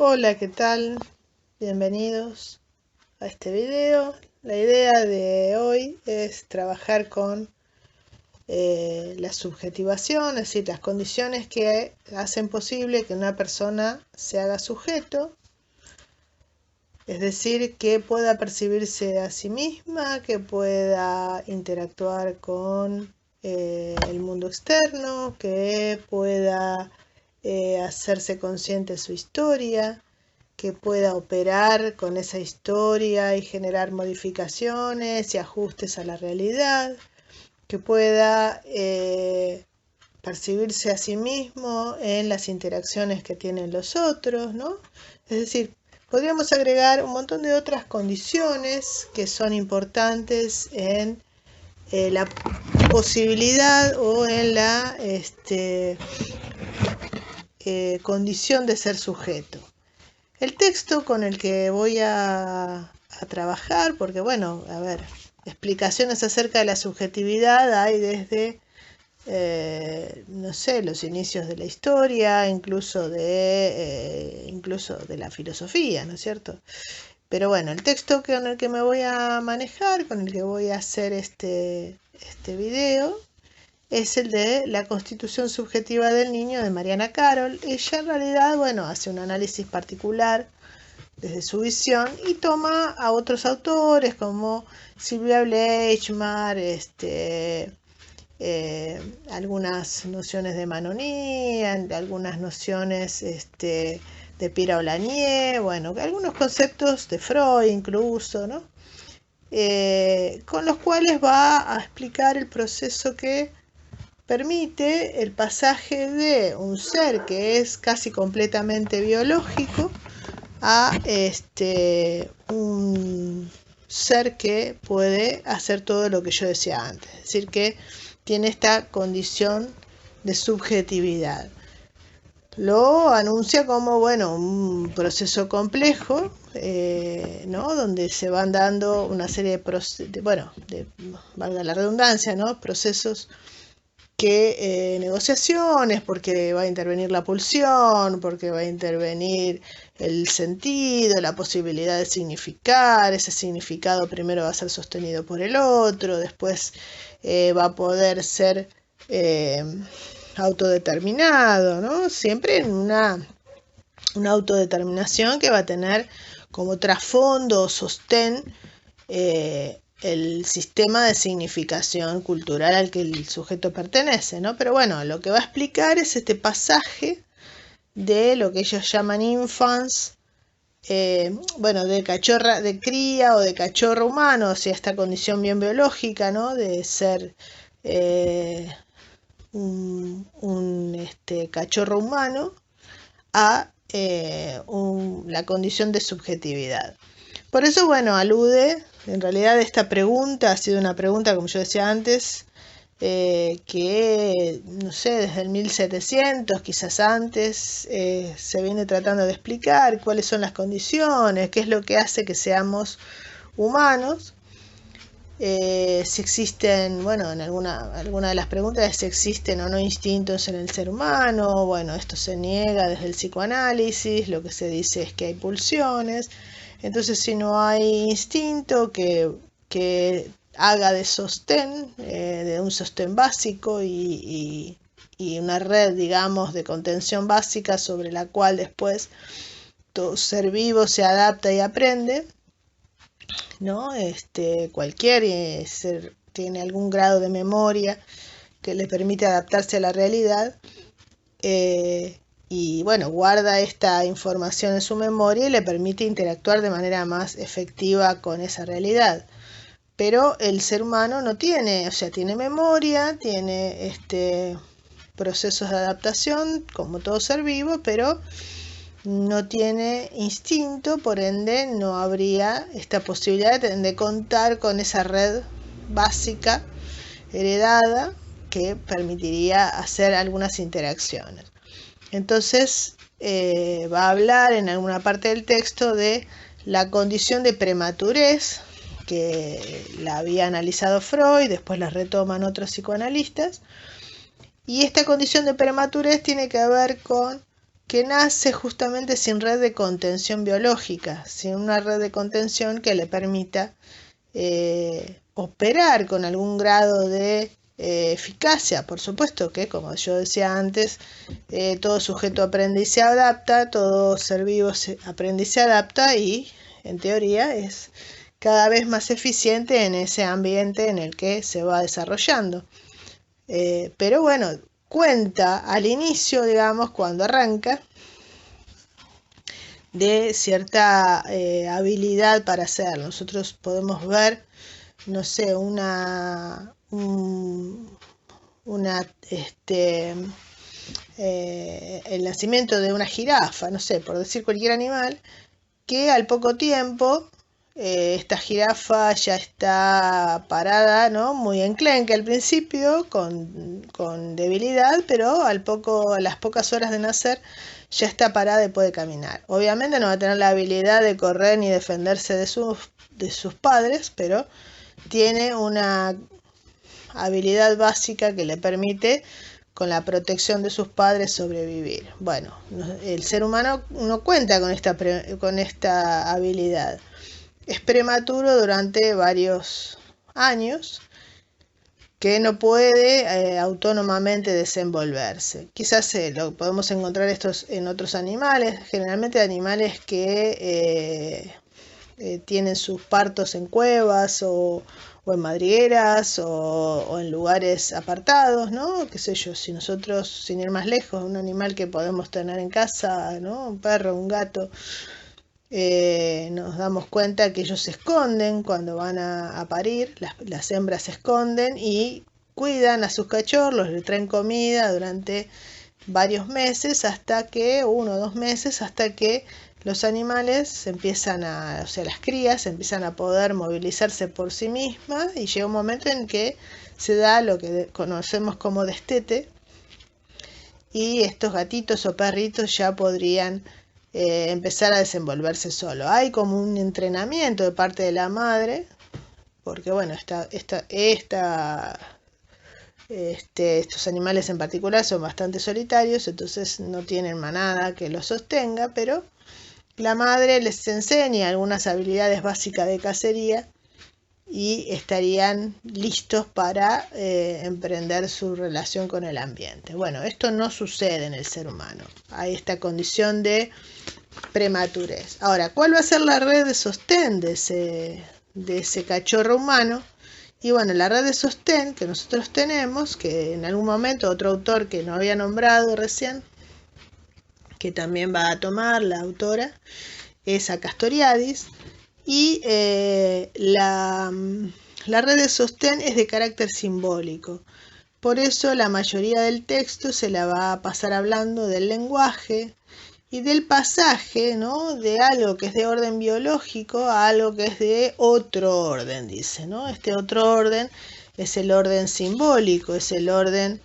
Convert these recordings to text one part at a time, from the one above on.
Hola, ¿qué tal? Bienvenidos a este video. La idea de hoy es trabajar con la subjetivación, es decir, las condiciones que hacen posible que una persona se haga sujeto, es decir, que pueda percibirse a sí misma, que pueda interactuar con el mundo externo, que pueda hacerse consciente de su historia, que pueda operar con esa historia y generar modificaciones y ajustes a la realidad, que pueda percibirse a sí mismo en las interacciones que tienen los otros, ¿no? Es decir, podríamos agregar un montón de otras condiciones que son importantes en la posibilidad o en la condición de ser sujeto. El texto con el que voy a trabajar, porque bueno, a ver, explicaciones acerca de la subjetividad hay desde, no sé, los inicios de la historia, incluso de la filosofía, ¿no es cierto? Pero bueno, el texto con el que me voy a manejar, con el que voy a hacer este video, es el de la constitución subjetiva del niño de Mariana Carol. Ella en realidad, bueno, hace un análisis particular desde su visión y toma a otros autores como Sylvia Bleichmar, algunas nociones de Manonía, algunas nociones de Pira Olanier, bueno, algunos conceptos de Freud incluso, ¿no? Con los cuales va a explicar el proceso que permite el pasaje de un ser que es casi completamente biológico a un ser que puede hacer todo lo que yo decía antes, es decir, que tiene esta condición de subjetividad. Lo anuncia como, bueno, un proceso complejo, ¿no? Donde se van dando una serie valga la redundancia, ¿no? Procesos que negociaciones, porque va a intervenir la pulsión, porque va a intervenir el sentido, la posibilidad de significar, ese significado primero va a ser sostenido por el otro, después va a poder ser autodeterminado, ¿no? Siempre en una autodeterminación que va a tener como trasfondo o sostén el sistema de significación cultural al que el sujeto pertenece, ¿no? Pero bueno, lo que va a explicar es este pasaje de lo que ellos llaman infants, de cría o de cachorro humano, o sea, esta condición bien biológica, ¿no? De ser un cachorro humano a la condición de subjetividad. Por eso, bueno, alude, en realidad esta pregunta ha sido una pregunta, como yo decía antes, que, no sé, desde el 1700, quizás antes, se viene tratando de explicar cuáles son las condiciones, qué es lo que hace que seamos humanos. Si existen, bueno, en alguna de las preguntas es si existen o no instintos en el ser humano. Bueno, esto se niega desde el psicoanálisis, lo que se dice es que hay pulsiones. Entonces, si no hay instinto que haga de sostén, de un sostén básico y una red, digamos, de contención básica sobre la cual después todo ser vivo se adapta y aprende, ¿no? Cualquier ser tiene algún grado de memoria que le permite adaptarse a la realidad, y bueno, guarda esta información en su memoria y le permite interactuar de manera más efectiva con esa realidad. Pero el ser humano no tiene, o sea, tiene memoria, tiene procesos de adaptación como todo ser vivo, pero no tiene instinto, por ende no habría esta posibilidad de contar con esa red básica heredada que permitiría hacer algunas interacciones. Entonces va a hablar en alguna parte del texto de la condición de prematurez, que la había analizado Freud, después la retoman otros psicoanalistas, y esta condición de prematurez tiene que ver con que nace justamente sin red de contención biológica, sin una red de contención que le permita operar con algún grado de eficacia. Por supuesto que, como yo decía antes, todo sujeto aprende y se adapta, todo ser vivo aprende y se adapta, y en teoría es cada vez más eficiente en ese ambiente en el que se va desarrollando. Pero bueno, cuenta al inicio, digamos, cuando arranca, de cierta habilidad para hacerlo. Nosotros podemos ver, no sé, el nacimiento de una jirafa, no sé, por decir cualquier animal, que al poco tiempo esta jirafa ya está parada, ¿no? Muy enclenque al principio, con debilidad, pero a las pocas horas de nacer ya está parada y puede caminar. Obviamente no va a tener la habilidad de correr ni defenderse de sus padres, pero tiene una habilidad básica que le permite, con la protección de sus padres, sobrevivir. Bueno, el ser humano no cuenta con esta habilidad. Es prematuro durante varios años, que no puede autónomamente desenvolverse. Quizás lo podemos encontrar en otros animales, generalmente animales que tienen sus partos en cuevas o en madrigueras o en lugares apartados, ¿no? Qué sé yo, si nosotros, sin ir más lejos, un animal que podemos tener en casa, ¿no? Un perro, un gato, nos damos cuenta que ellos se esconden cuando van a parir, las hembras se esconden y cuidan a sus cachorros, les traen comida durante varios meses, hasta que, 1 o 2 meses, hasta que los animales las crías empiezan a poder movilizarse por sí mismas, y llega un momento en que se da lo que conocemos como destete, y estos gatitos o perritos ya podrían empezar a desenvolverse solo. Hay como un entrenamiento de parte de la madre, porque bueno, estos animales en particular son bastante solitarios, entonces no tienen manada que los sostenga, pero la madre les enseña algunas habilidades básicas de cacería y estarían listos para emprender su relación con el ambiente. Bueno, esto no sucede en el ser humano. Hay esta condición de prematurez. Ahora, ¿cuál va a ser la red de sostén de ese cachorro humano? Y bueno, la red de sostén que nosotros tenemos, que en algún momento otro autor que no había nombrado recién, que también va a tomar la autora, es a Castoriadis, y la red de sostén es de carácter simbólico. Por eso la mayoría del texto se la va a pasar hablando del lenguaje y del pasaje, ¿no? De algo que es de orden biológico a algo que es de otro orden, dice, ¿no? Este otro orden es el orden simbólico, es el orden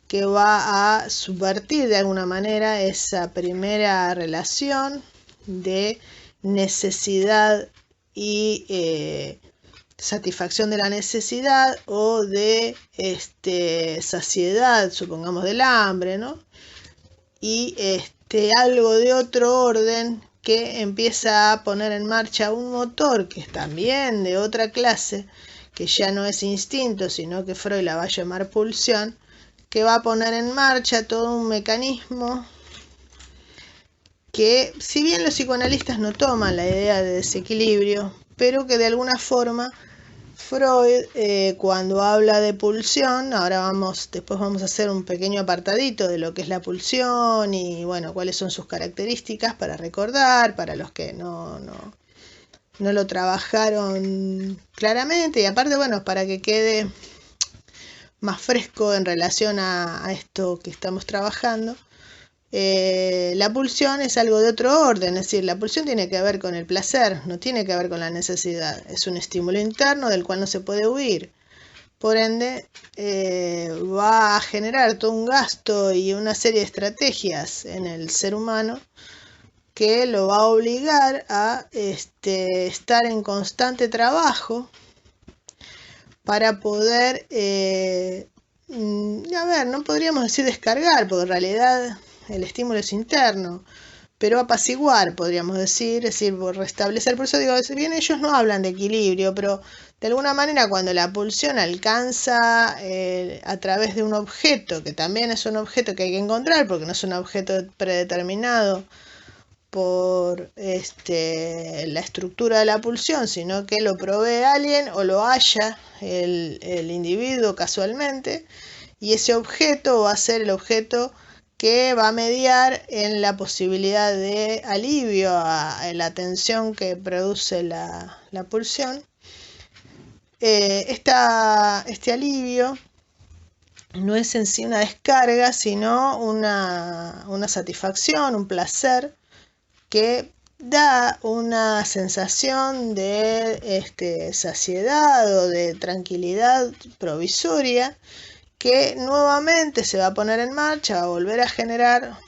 que va a subvertir de alguna manera esa primera relación de necesidad y satisfacción de la necesidad, o de saciedad, supongamos, del hambre, ¿no? Y algo de otro orden que empieza a poner en marcha un motor que es también de otra clase, que ya no es instinto, sino que Freud la va a llamar pulsión, que va a poner en marcha todo un mecanismo que, si bien los psicoanalistas no toman la idea de desequilibrio, pero que de alguna forma Freud, cuando habla de pulsión, después vamos a hacer un pequeño apartadito de lo que es la pulsión y bueno, cuáles son sus características para recordar, para los que no lo trabajaron claramente, y aparte, bueno, para que quede más fresco en relación a esto que estamos trabajando. La pulsión es algo de otro orden, es decir, la pulsión tiene que ver con el placer, no tiene que ver con la necesidad. Es un estímulo interno del cual no se puede huir. Por ende, va a generar todo un gasto y una serie de estrategias en el ser humano que lo va a obligar a estar en constante trabajo para poder, no podríamos decir descargar, porque en realidad el estímulo es interno, pero apaciguar, podríamos decir, es decir, restablecer. Por eso digo, si bien ellos no hablan de equilibrio, pero de alguna manera cuando la pulsión alcanza a través de un objeto, que también es un objeto que hay que encontrar, porque no es un objeto predeterminado por la estructura de la pulsión, sino que lo provee alguien o lo halla el individuo casualmente, y ese objeto va a ser el objeto que va a mediar en la posibilidad de alivio a la tensión que produce la pulsión. Este alivio no es en sí una descarga, sino una satisfacción, un placer que da una sensación de saciedad o de tranquilidad provisoria, que nuevamente se va a poner en marcha, va a volver a generar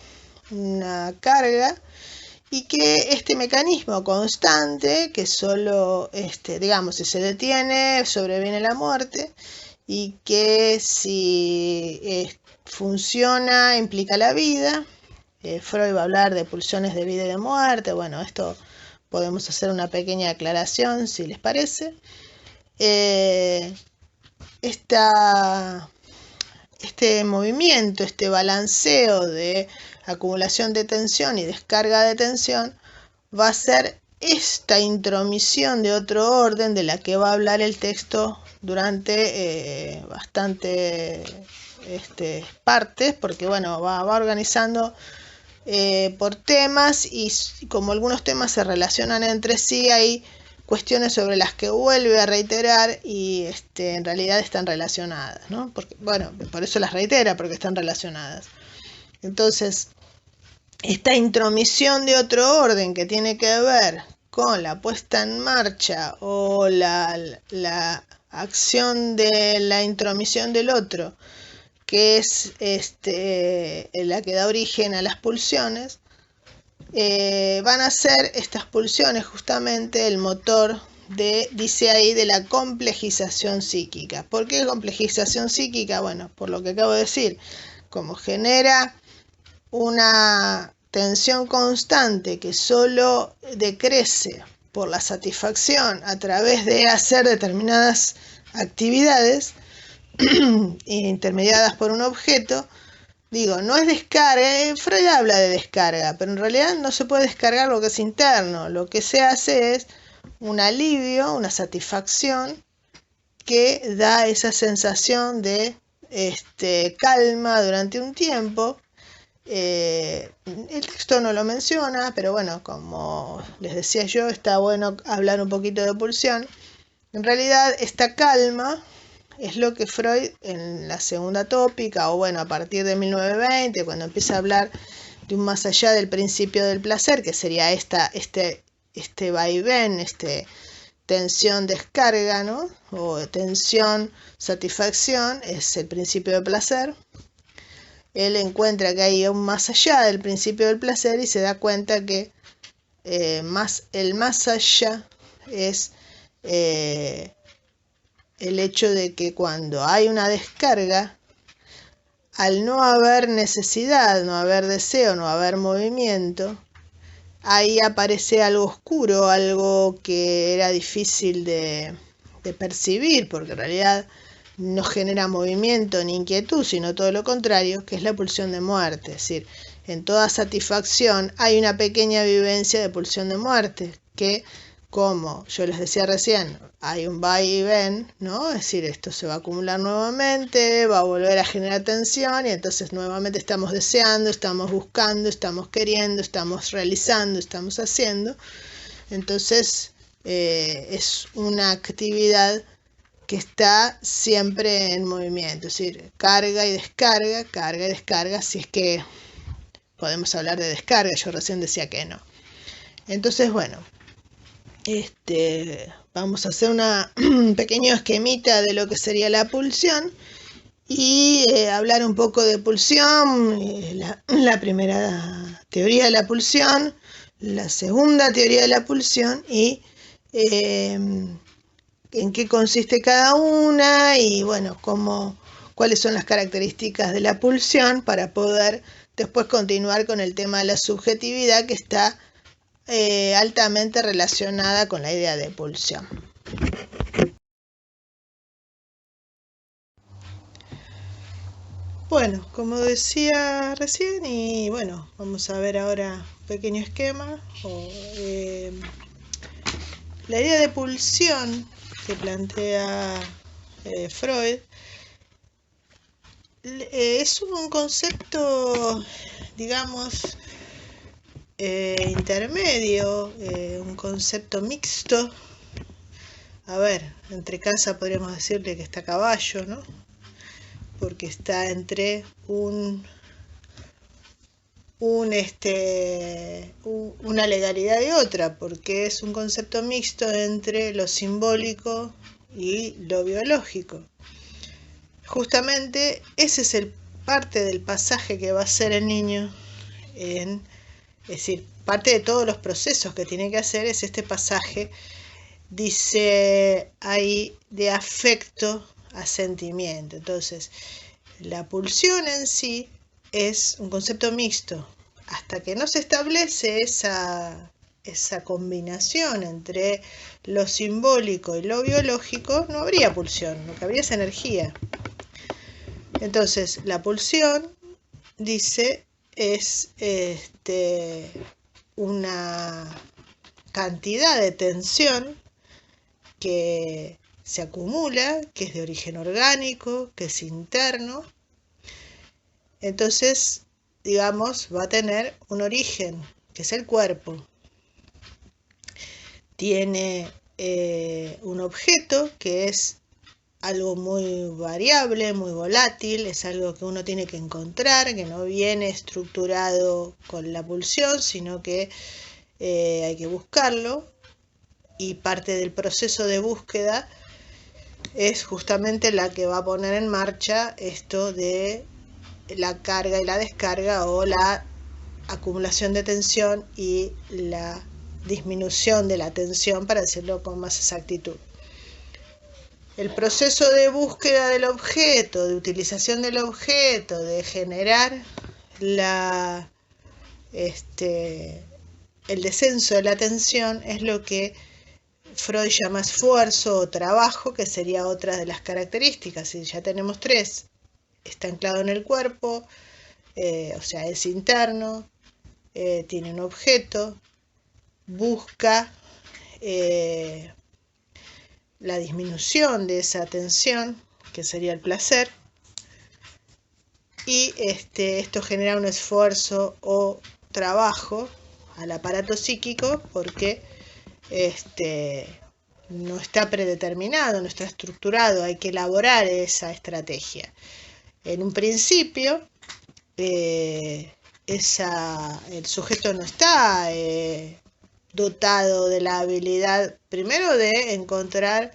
una carga, y que este mecanismo constante, que solo, digamos, si se detiene, sobreviene la muerte, y que si funciona, implica la vida. Freud va a hablar de pulsiones de vida y de muerte. Bueno, esto podemos hacer una pequeña aclaración, si les parece. Este movimiento, este balanceo de acumulación de tensión y descarga de tensión va a ser esta intromisión de otro orden de la que va a hablar el texto durante bastante partes, porque bueno, va organizando por temas, y como algunos temas se relacionan entre sí, hay cuestiones sobre las que vuelve a reiterar y en realidad están relacionadas, ¿no? Porque, bueno, por eso las reitera, porque están relacionadas. Entonces, esta intromisión de otro orden que tiene que ver con la puesta en marcha o la acción de la intromisión del otro, que es la que da origen a las pulsiones, van a ser estas pulsiones justamente el motor dice ahí, de la complejización psíquica. ¿Por qué complejización psíquica? Bueno, por lo que acabo de decir, como genera una tensión constante que solo decrece por la satisfacción a través de hacer determinadas actividades intermediadas por un objeto. Digo, no es descarga. Freud habla de descarga, pero en realidad no se puede descargar lo que es interno. Lo que se hace es un alivio, una satisfacción que da esa sensación de calma durante un tiempo. El texto no lo menciona, pero bueno, como les decía yo, está bueno hablar un poquito de pulsión. En realidad, esta calma es lo que Freud en la segunda tópica, o bueno, a partir de 1920, cuando empieza a hablar de un más allá del principio del placer, que sería este vaivén, tensión-descarga, ¿no? O tensión-satisfacción, es el principio del placer. Él encuentra que hay un más allá del principio del placer y se da cuenta que el más allá es el hecho de que cuando hay una descarga, al no haber necesidad, no haber deseo, no haber movimiento, ahí aparece algo oscuro, algo que era difícil de percibir, porque en realidad no genera movimiento ni inquietud, sino todo lo contrario, que es la pulsión de muerte. Es decir, en toda satisfacción hay una pequeña vivencia de pulsión de muerte, que, como yo les decía recién, hay un va y ven, ¿no? Es decir, esto se va a acumular nuevamente, va a volver a generar tensión, y entonces nuevamente estamos deseando, estamos buscando, estamos queriendo, estamos realizando, estamos haciendo. Entonces es una actividad que está siempre en movimiento, es decir, carga y descarga, si es que podemos hablar de descarga. Yo recién decía que no. Entonces, bueno, vamos a hacer un pequeño esquemita de lo que sería la pulsión y hablar un poco de pulsión, la primera teoría de la pulsión, la segunda teoría de la pulsión y en qué consiste cada una, y bueno, cómo cuáles son las características de la pulsión para poder después continuar con el tema de la subjetividad, que está altamente relacionada con la idea de pulsión. Bueno, como decía recién, y bueno, vamos a ver ahora un pequeño esquema. La idea de pulsión que plantea Freud es un concepto, digamos, intermedio, un concepto mixto. A ver, entre casa podríamos decirle que está a caballo, ¿no? Porque está entre una legalidad y otra, porque es un concepto mixto entre lo simbólico y lo biológico. Justamente ese es parte del pasaje que va a hacer el niño, es decir, parte de todos los procesos que tiene que hacer es este pasaje, dice ahí, de afecto a sentimiento. Entonces, la pulsión en sí es un concepto mixto. Hasta que no se establece esa combinación entre lo simbólico y lo biológico, no habría pulsión, lo que habría es energía. Entonces, la pulsión, dice, es una cantidad de tensión que se acumula, que es de origen orgánico, que es interno. Entonces, digamos, va a tener un origen, que es el cuerpo. Tiene un objeto que es algo muy variable, muy volátil, es algo que uno tiene que encontrar, que no viene estructurado con la pulsión, sino que hay que buscarlo, y parte del proceso de búsqueda es justamente la que va a poner en marcha esto de la carga y la descarga, o la acumulación de tensión y la disminución de la tensión, para decirlo con más exactitud. El proceso de búsqueda del objeto, de utilización del objeto, de generar el descenso de la tensión, es lo que Freud llama esfuerzo o trabajo, que sería otra de las características. Si ya tenemos tres: está anclado en el cuerpo, o sea, es interno, tiene un objeto, busca la disminución de esa tensión, que sería el placer, y esto genera un esfuerzo o trabajo al aparato psíquico, porque no está predeterminado, no está estructurado, hay que elaborar esa estrategia. En un principio, el sujeto no está dotado de la habilidad, primero, de encontrar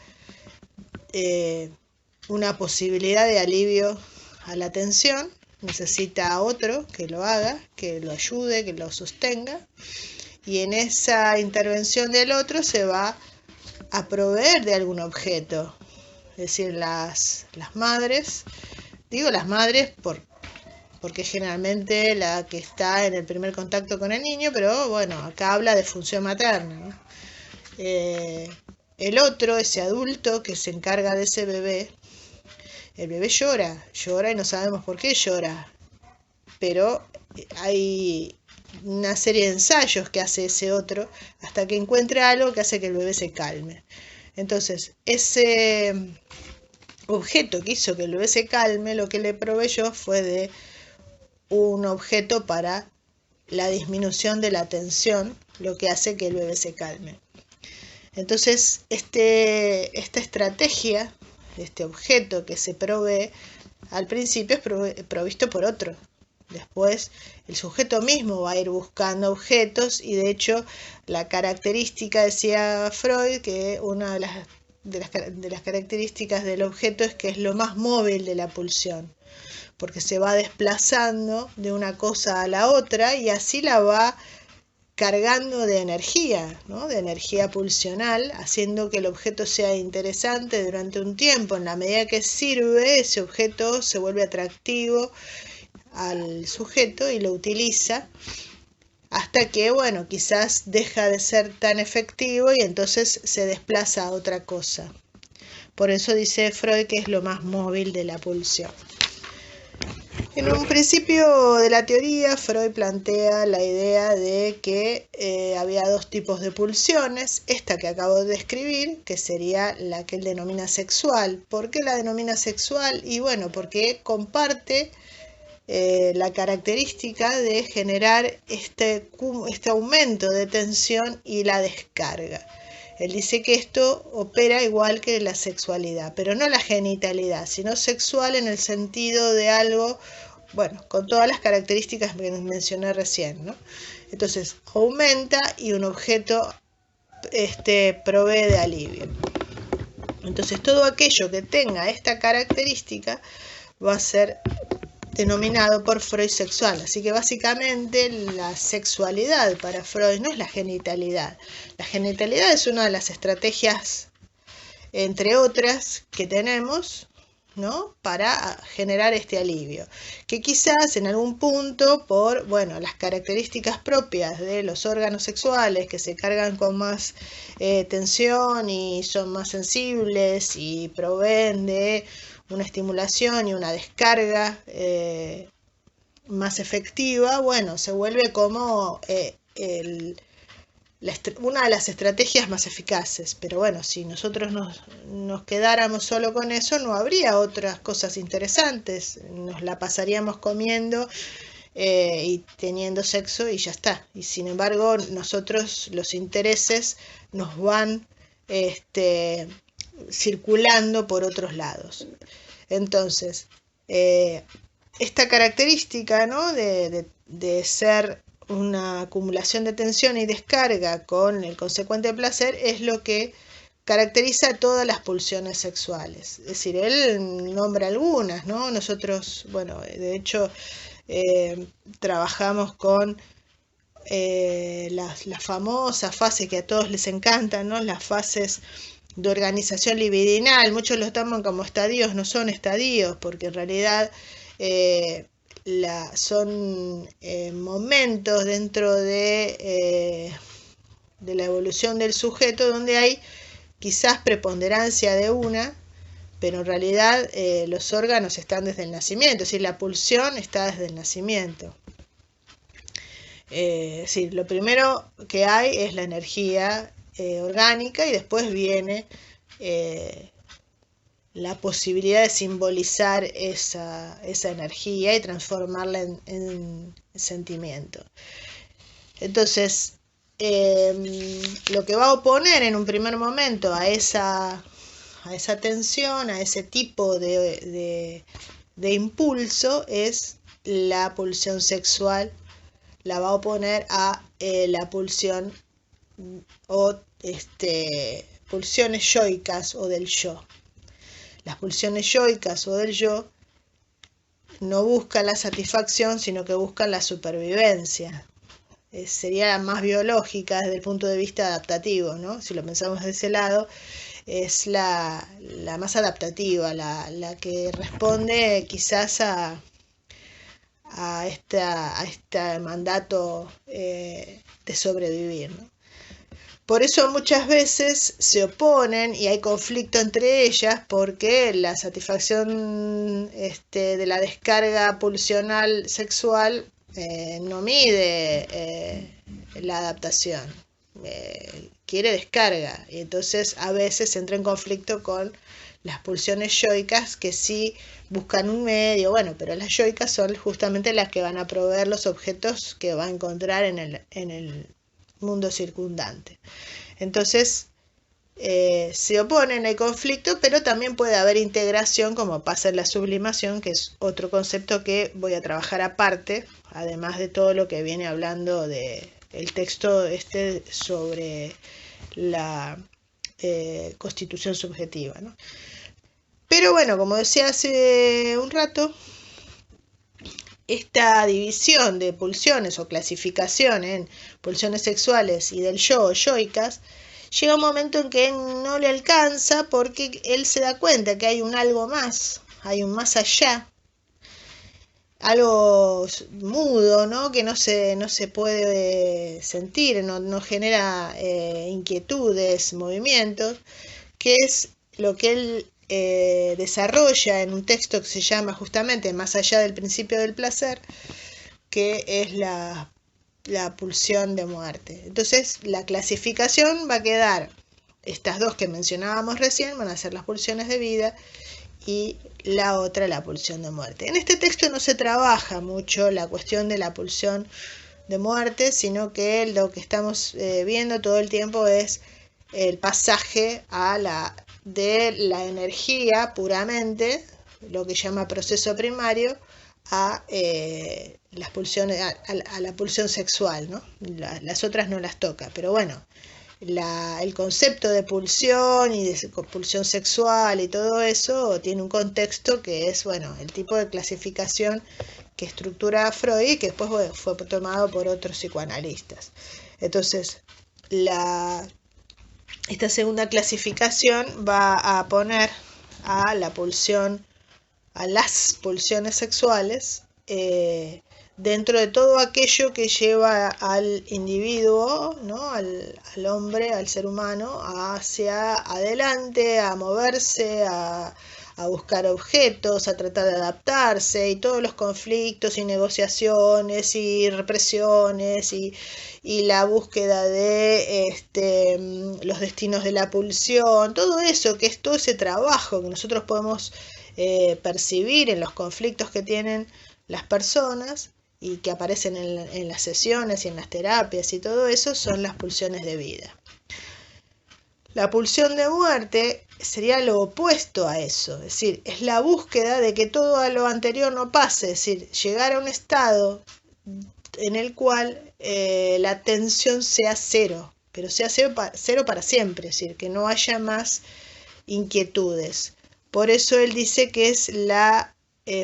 una posibilidad de alivio a la tensión. Necesita a otro que lo haga, que lo ayude, que lo sostenga, y en esa intervención del otro se va a proveer de algún objeto. Es decir, las madres, digo las madres porque generalmente la que está en el primer contacto con el niño, pero bueno, acá habla de función materna, ¿no? El otro, ese adulto que se encarga de ese bebé, el bebé llora y no sabemos por qué llora, pero hay una serie de ensayos que hace ese otro hasta que encuentra algo que hace que el bebé se calme. Entonces, ese objeto que hizo que el bebé se calme, lo que le proveyó fue de un objeto para la disminución de la tensión, lo que hace que el bebé se calme. Entonces, esta estrategia, este objeto que se provee, al principio es provisto por otro. Después, el sujeto mismo va a ir buscando objetos, y de hecho, la característica, decía Freud, que una de las características del objeto es que es lo más móvil de la pulsión, porque se va desplazando de una cosa a la otra y así la va descargando de energía, ¿no? De energía pulsional, haciendo que el objeto sea interesante durante un tiempo. En la medida que sirve, ese objeto se vuelve atractivo al sujeto y lo utiliza hasta que, bueno, quizás deja de ser tan efectivo y entonces se desplaza a otra cosa. Por eso dice Freud que es lo más móvil de la pulsión. En un principio de la teoría, Freud plantea la idea de que había dos tipos de pulsiones, esta que acabo de describir, que sería la que él denomina sexual. ¿Por qué la denomina sexual? Y bueno, porque comparte la característica de generar este aumento de tensión y la descarga. Él dice que esto opera igual que la sexualidad, pero no la genitalidad, sino sexual en el sentido de algo, bueno, con todas las características que mencioné recién, ¿no? Entonces, aumenta y un objeto provee de alivio. Entonces, todo aquello que tenga esta característica va a ser denominado por Freud sexual. Así que básicamente la sexualidad para Freud no es la genitalidad. La genitalidad es una de las estrategias, entre otras, que tenemos, ¿no? Para generar este alivio. Que quizás en algún punto, por las características propias de los órganos sexuales que se cargan con más tensión y son más sensibles y proveen de una estimulación y una descarga más efectiva, se vuelve como una de las estrategias más eficaces. Pero bueno, si nosotros nos quedáramos solo con eso, no habría otras cosas interesantes. Nos la pasaríamos comiendo y teniendo sexo y ya está. Y sin embargo, nosotros los intereses nos van circulando por otros lados. Entonces, esta característica, ¿no? de ser una acumulación de tensión y descarga con el consecuente placer es lo que caracteriza todas las pulsiones sexuales. Es decir, él nombra algunas, ¿no? Nosotros, de hecho, trabajamos con las famosas fases que a todos les encantan, ¿no? Las fases de organización libidinal. Muchos lo toman como estadios, no son estadios, porque en realidad son momentos dentro de la evolución del sujeto donde hay quizás preponderancia de una, pero en realidad los órganos están desde el nacimiento, es decir, la pulsión está desde el nacimiento. Lo primero que hay es la energía orgánica y después viene la posibilidad de simbolizar esa energía y transformarla en sentimiento. Entonces, lo que va a oponer en un primer momento a esa tensión, a ese tipo de impulso, es la pulsión sexual. La va a oponer a la pulsión o pulsiones yoicas o del yo. Las pulsiones yoicas o del yo no buscan la satisfacción, sino que buscan la supervivencia. Sería la más biológica desde el punto de vista adaptativo, ¿no? Si lo pensamos de ese lado, es la más adaptativa, la que responde quizás a este mandato de sobrevivir, ¿no? Por eso muchas veces se oponen y hay conflicto entre ellas porque la satisfacción de la descarga pulsional sexual no mide la adaptación, quiere descarga, y entonces a veces entra en conflicto con las pulsiones yoicas que sí buscan un medio, pero las yoicas son justamente las que van a proveer los objetos que va a encontrar en el mundo circundante. Entonces se oponen, hay conflicto, pero también puede haber integración, como pasa en la sublimación, que es otro concepto que voy a trabajar aparte, además de todo lo que viene hablando de el texto sobre la constitución subjetiva, ¿no? Pero como decía hace un rato, esta división de pulsiones o clasificación en pulsiones sexuales y del yo o yoicas, llega un momento en que no le alcanza porque él se da cuenta que hay un algo más, hay un más allá, algo mudo, ¿no? Que no se puede sentir, no genera inquietudes, movimientos, que es lo que él desarrolla en un texto que se llama justamente Más allá del principio del placer, que es la pulsión de muerte. Entonces la clasificación va a quedar, estas dos que mencionábamos recién van a ser las pulsiones de vida y la otra la pulsión de muerte. En este texto no se trabaja mucho la cuestión de la pulsión de muerte, sino que lo que estamos viendo todo el tiempo es el pasaje de la energía puramente, lo que llama proceso primario, a las pulsiones, a la pulsión sexual, ¿no? Las otras no las toca, pero bueno, el concepto de pulsión y de pulsión sexual y todo eso tiene un contexto que es, bueno, el tipo de clasificación que estructura Freud y que después fue tomado por otros psicoanalistas. Entonces, esta segunda clasificación va a poner a las pulsiones sexuales dentro de todo aquello que lleva al individuo, ¿no? al hombre, al ser humano, hacia adelante, a moverse, a buscar objetos, a tratar de adaptarse, y todos los conflictos y negociaciones y represiones y la búsqueda de los destinos de la pulsión, todo eso, que es todo ese trabajo que nosotros podemos percibir en los conflictos que tienen las personas y que aparecen en las sesiones y en las terapias y todo eso, son las pulsiones de vida. La pulsión de muerte sería lo opuesto a eso, es decir, es la búsqueda de que todo lo anterior no pase, es decir, llegar a un estado en el cual la tensión sea cero, pero sea cero para siempre, es decir, que no haya más inquietudes. Por eso él dice que es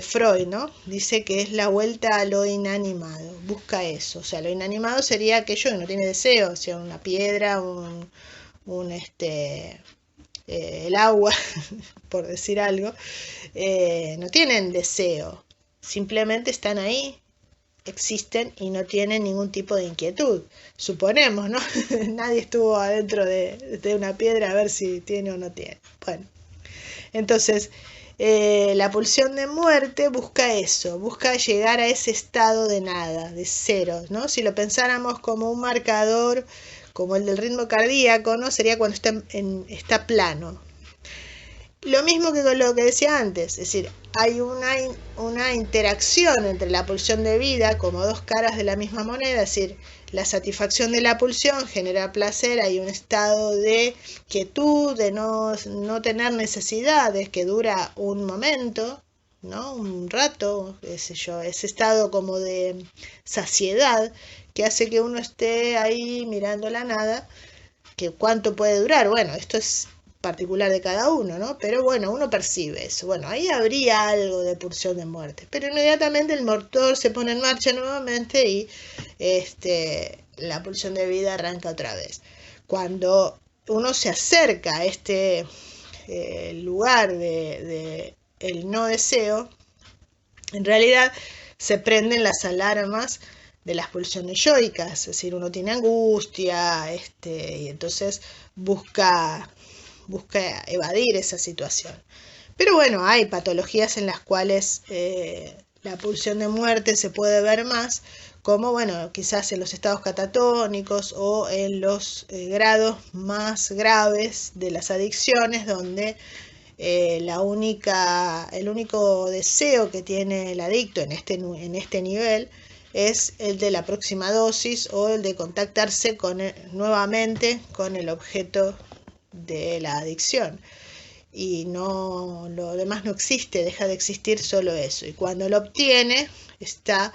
Freud, ¿no? Dice que es la vuelta a lo inanimado, busca eso, o sea, lo inanimado sería aquello que no tiene deseo, o sea, una piedra, el agua, por decir algo, no tienen deseo, simplemente están ahí, existen y no tienen ningún tipo de inquietud, suponemos, ¿no? Nadie estuvo adentro de una piedra a ver si tiene o no tiene. Bueno, entonces la pulsión de muerte busca eso, busca llegar a ese estado de nada, de cero, ¿no? Si lo pensáramos como un marcador, como el del ritmo cardíaco, ¿no? Sería cuando está plano. Lo mismo que con lo que decía antes, es decir, hay una interacción entre la pulsión de vida como dos caras de la misma moneda, es decir, la satisfacción de la pulsión genera placer, hay un estado de quietud, de no tener necesidades, que dura un momento, ¿no? Un rato, qué sé yo, ese estado como de saciedad que hace que uno esté ahí mirando la nada, que cuánto puede durar, bueno, esto es particular de cada uno, ¿no? Pero bueno, uno percibe eso. Bueno, ahí habría algo de pulsión de muerte. Pero inmediatamente el motor se pone en marcha nuevamente y la pulsión de vida arranca otra vez. Cuando uno se acerca a este lugar de el no deseo, en realidad se prenden las alarmas de las pulsiones yoicas, es decir, uno tiene angustia, y entonces busca evadir esa situación. Pero bueno, hay patologías en las cuales la pulsión de muerte se puede ver más, como bueno, quizás en los estados catatónicos o en los grados más graves de las adicciones, donde el único deseo que tiene el adicto en este nivel es el de la próxima dosis o el de contactarse nuevamente con el objeto de la adicción, y no, lo demás no existe, deja de existir solo eso, y cuando lo obtiene está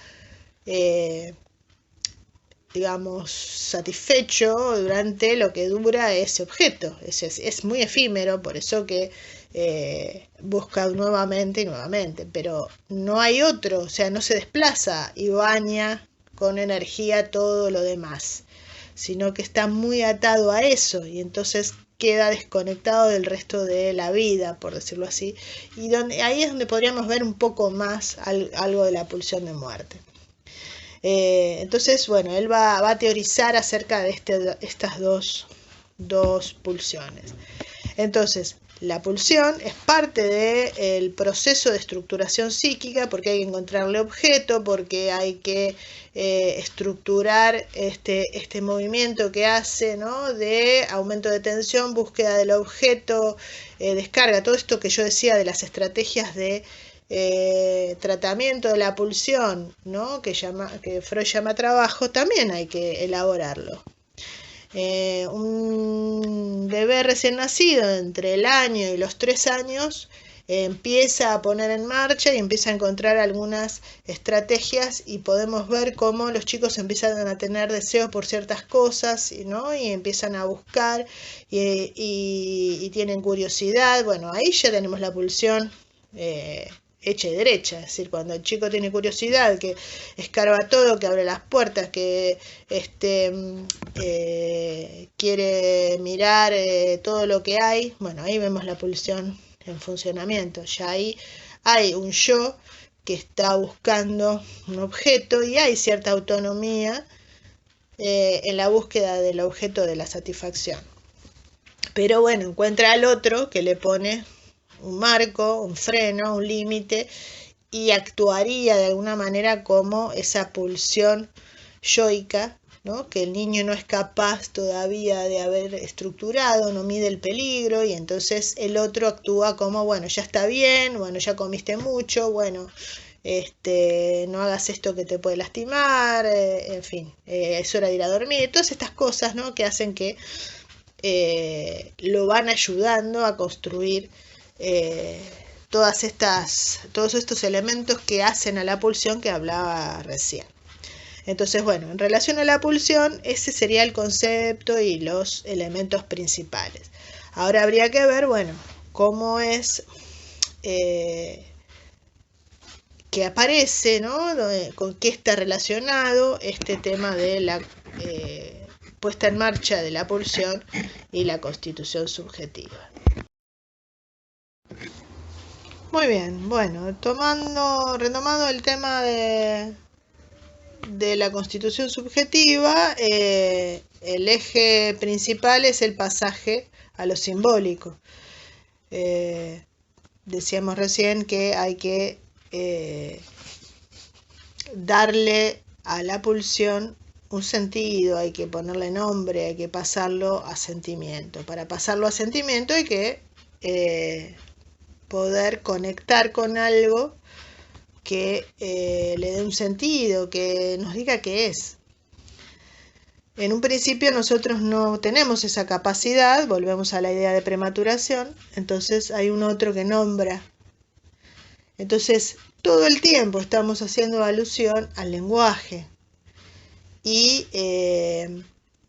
digamos satisfecho durante lo que dura ese objeto. Es muy efímero, por eso que busca nuevamente y nuevamente, pero no hay otro, o sea, no se desplaza y baña con energía todo lo demás, sino que está muy atado a eso y entonces queda desconectado del resto de la vida, por decirlo así, y ahí es donde podríamos ver un poco más algo de la pulsión de muerte. Entonces, bueno, él va a teorizar acerca de estas dos pulsiones. Entonces, la pulsión es parte del proceso de estructuración psíquica porque hay que encontrarle objeto, porque hay que estructurar este movimiento que hace, ¿no? De aumento de tensión, búsqueda del objeto, descarga, todo esto que yo decía de las estrategias de tratamiento de la pulsión, ¿no? que Freud llama trabajo, también hay que elaborarlo. Un bebé recién nacido entre el año y los 3 años empieza a poner en marcha y empieza a encontrar algunas estrategias y podemos ver cómo los chicos empiezan a tener deseos por ciertas cosas, ¿no? Y empiezan a buscar y tienen curiosidad. Bueno, ahí ya tenemos la pulsión hecha y derecha, es decir, cuando el chico tiene curiosidad, que escarba todo, que abre las puertas, que quiere mirar todo lo que hay, bueno, ahí vemos la pulsión en funcionamiento, ya ahí hay un yo que está buscando un objeto y hay cierta autonomía en la búsqueda del objeto de la satisfacción. Pero bueno, encuentra al otro que le pone un marco, un freno, un límite y actuaría de alguna manera como esa pulsión yoica, ¿no? Que el niño no es capaz todavía de haber estructurado, no mide el peligro y entonces el otro actúa como, bueno, ya está bien, bueno, ya comiste mucho, bueno, no hagas esto que te puede lastimar, en fin, es hora de ir a dormir, todas estas cosas, ¿no? Que hacen que lo van ayudando a construir todos estos elementos que hacen a la pulsión que hablaba recién. Entonces, bueno, en relación a la pulsión, ese sería el concepto y los elementos principales. Ahora habría que ver, bueno, cómo es que aparece, ¿no? Con qué está relacionado este tema de la puesta en marcha de la pulsión y la constitución subjetiva. Muy bien, bueno, retomando el tema de la constitución subjetiva, el eje principal es el pasaje a lo simbólico. Decíamos recién que hay que darle a la pulsión un sentido, hay que ponerle nombre, hay que pasarlo a sentimiento. Para pasarlo a sentimiento hay que poder conectar con algo que le dé un sentido, que nos diga qué es. En un principio nosotros no tenemos esa capacidad, volvemos a la idea de prematuración, entonces hay un otro que nombra. Entonces todo el tiempo estamos haciendo alusión al lenguaje y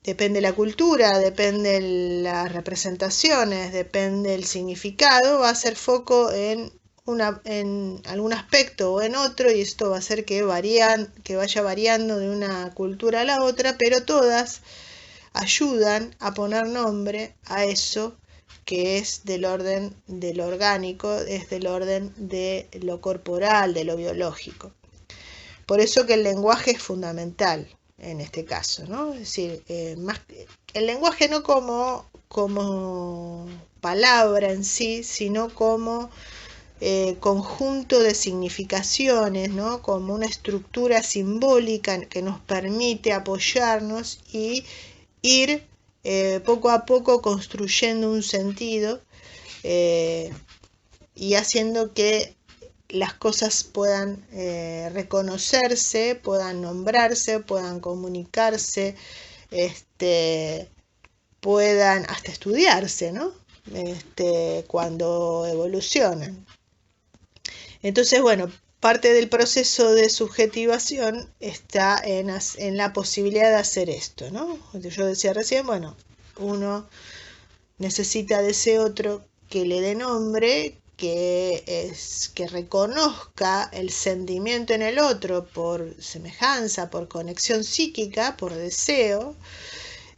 depende la cultura, depende las representaciones, depende el significado, va a hacer foco en algún aspecto o en otro y esto va a hacer que vaya variando de una cultura a la otra, pero todas ayudan a poner nombre a eso que es del orden de lo orgánico, es del orden de lo corporal, de lo biológico. Por eso que el lenguaje es fundamental en este caso, ¿no? Es decir, el lenguaje no como palabra en sí, sino como conjunto de significaciones, ¿no? Como una estructura simbólica que nos permite apoyarnos y ir poco a poco construyendo un sentido y haciendo que las cosas puedan reconocerse, puedan nombrarse, puedan comunicarse, puedan hasta estudiarse, ¿no? Cuando evolucionan. Entonces, bueno, parte del proceso de subjetivación está en la posibilidad de hacer esto, ¿no? Yo decía recién, bueno, uno necesita de ese otro que le dé nombre, que reconozca el sentimiento en el otro por semejanza, por conexión psíquica, por deseo,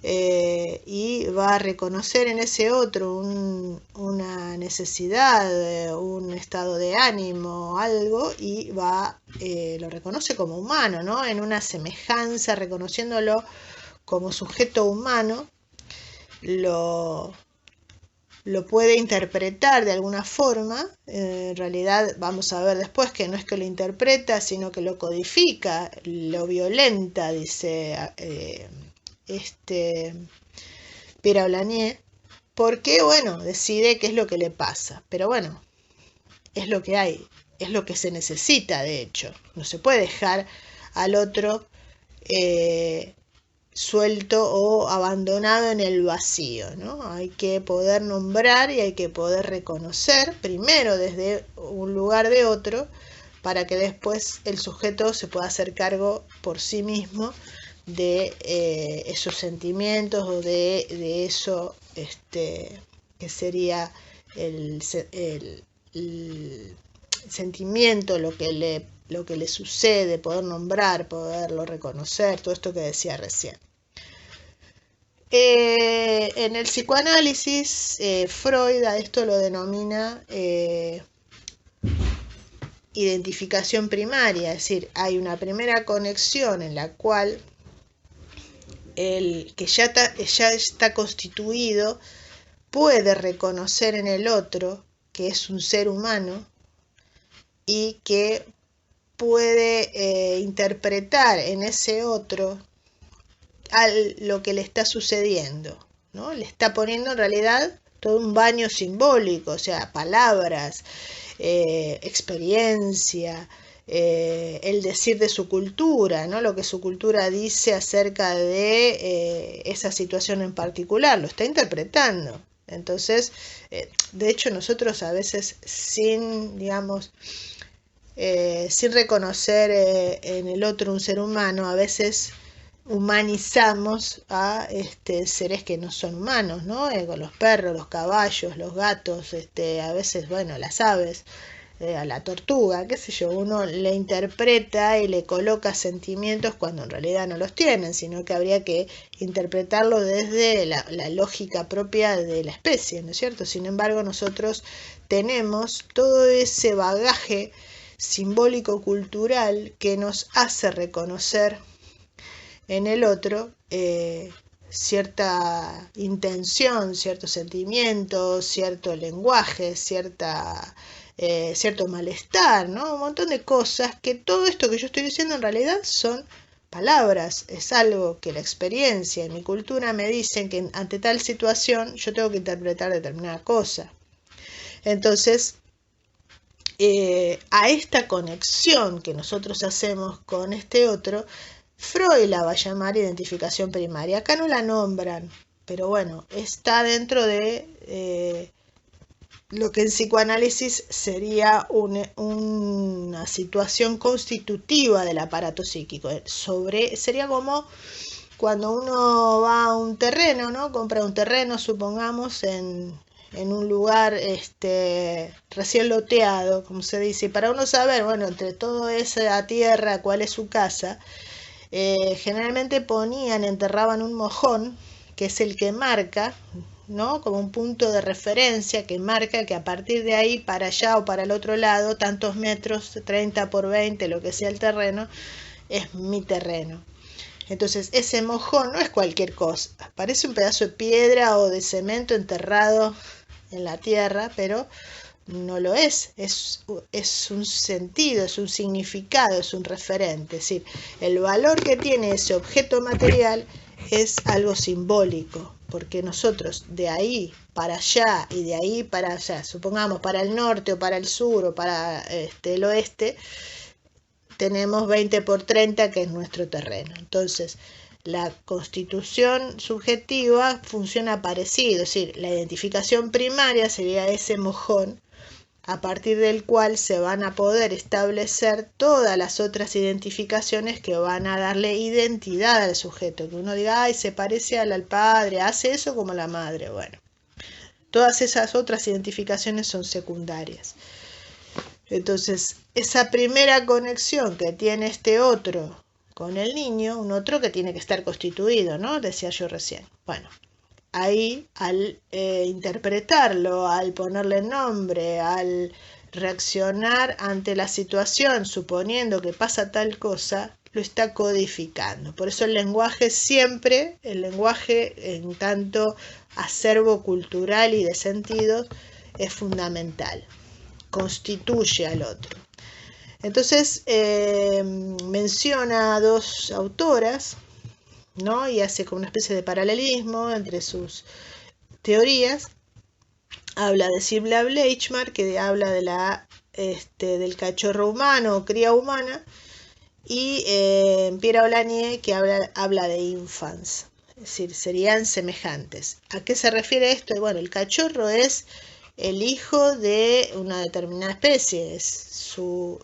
y va a reconocer en ese otro una necesidad, un estado de ánimo, algo, y lo reconoce como humano, ¿no? En una semejanza, reconociéndolo como sujeto humano, lo puede interpretar de alguna forma. En realidad vamos a ver después que no es que lo interpreta, sino que lo codifica, lo violenta, dice Pierre Aulagnier, porque, bueno, decide qué es lo que le pasa. Pero bueno, es lo que hay, es lo que se necesita, de hecho. No se puede dejar al otro suelto o abandonado en el vacío, ¿no? Hay que poder nombrar y hay que poder reconocer primero desde un lugar de otro, para que después el sujeto se pueda hacer cargo por sí mismo de esos sentimientos o de eso que sería el sentimiento, lo que le sucede, poder nombrar, poderlo reconocer, todo esto que decía recién. En el psicoanálisis, Freud a esto lo denomina identificación primaria, es decir, hay una primera conexión en la cual el que ya está constituido puede reconocer en el otro que es un ser humano y que puede interpretar en ese otro lo que le está sucediendo, ¿no? Le está poniendo en realidad todo un baño simbólico, o sea, palabras, experiencia, el decir de su cultura, ¿no? Lo que su cultura dice acerca de esa situación en particular, lo está interpretando. Entonces, de hecho, nosotros a veces sin reconocer en el otro un ser humano, a veces humanizamos a seres que no son humanos, ¿no? Con los perros, los caballos, los gatos, a veces, bueno, las aves, a la tortuga, qué sé yo, uno le interpreta y le coloca sentimientos cuando en realidad no los tienen, sino que habría que interpretarlo desde la lógica propia de la especie, ¿no es cierto? Sin embargo, nosotros tenemos todo ese bagaje simbólico cultural que nos hace reconocer en el otro cierta intención, cierto sentimiento, cierto lenguaje, cierto malestar, ¿no? Un montón de cosas que todo esto que yo estoy diciendo en realidad son palabras, es algo que la experiencia y mi cultura me dicen que ante tal situación yo tengo que interpretar determinada cosa. Entonces, a esta conexión que nosotros hacemos con este otro, Freud la va a llamar identificación primaria. Acá no la nombran, pero bueno, está dentro de lo que en psicoanálisis sería una situación constitutiva del aparato psíquico. Sería como cuando uno va a un terreno, ¿no? Compra un terreno, supongamos, en un lugar recién loteado, como se dice, y para uno saber, bueno, entre toda esa tierra, cuál es su casa, generalmente enterraban un mojón, que es el que marca, ¿no? Como un punto de referencia que marca que a partir de ahí para allá o para el otro lado, tantos metros, 30 por 20, lo que sea el terreno, es mi terreno. Entonces ese mojón no es cualquier cosa, parece un pedazo de piedra o de cemento enterrado en la tierra, pero no lo es un sentido, es un significado, es un referente. Es decir, el valor que tiene ese objeto material es algo simbólico, porque nosotros de ahí para allá y de ahí para allá, supongamos para el norte o para el sur o para el oeste, tenemos 20 por 30 que es nuestro terreno. Entonces, la constitución subjetiva funciona parecido, es decir, la identificación primaria sería ese mojón a partir del cual se van a poder establecer todas las otras identificaciones que van a darle identidad al sujeto. Que uno diga, ay, se parece al padre, hace eso como la madre. Bueno, Todas esas otras identificaciones son secundarias. Entonces, esa primera conexión que tiene este otro con el niño, un otro que tiene que estar constituido, ¿no? Decía yo recién. Bueno, ahí al interpretarlo, al ponerle nombre, al reaccionar ante la situación, suponiendo que pasa tal cosa, lo está codificando. Por eso el lenguaje siempre, el lenguaje en tanto acervo cultural y de sentidos, es fundamental. Constituye al otro. Entonces menciona a dos autoras, ¿no? Y hace como una especie de paralelismo entre sus teorías. Habla de Sibla Bleichmar, que habla de del cachorro humano o cría humana, y Pierre Olanier, que habla de infants, es decir, serían semejantes. ¿A qué se refiere esto? Bueno, el cachorro es el hijo de una determinada especie, es su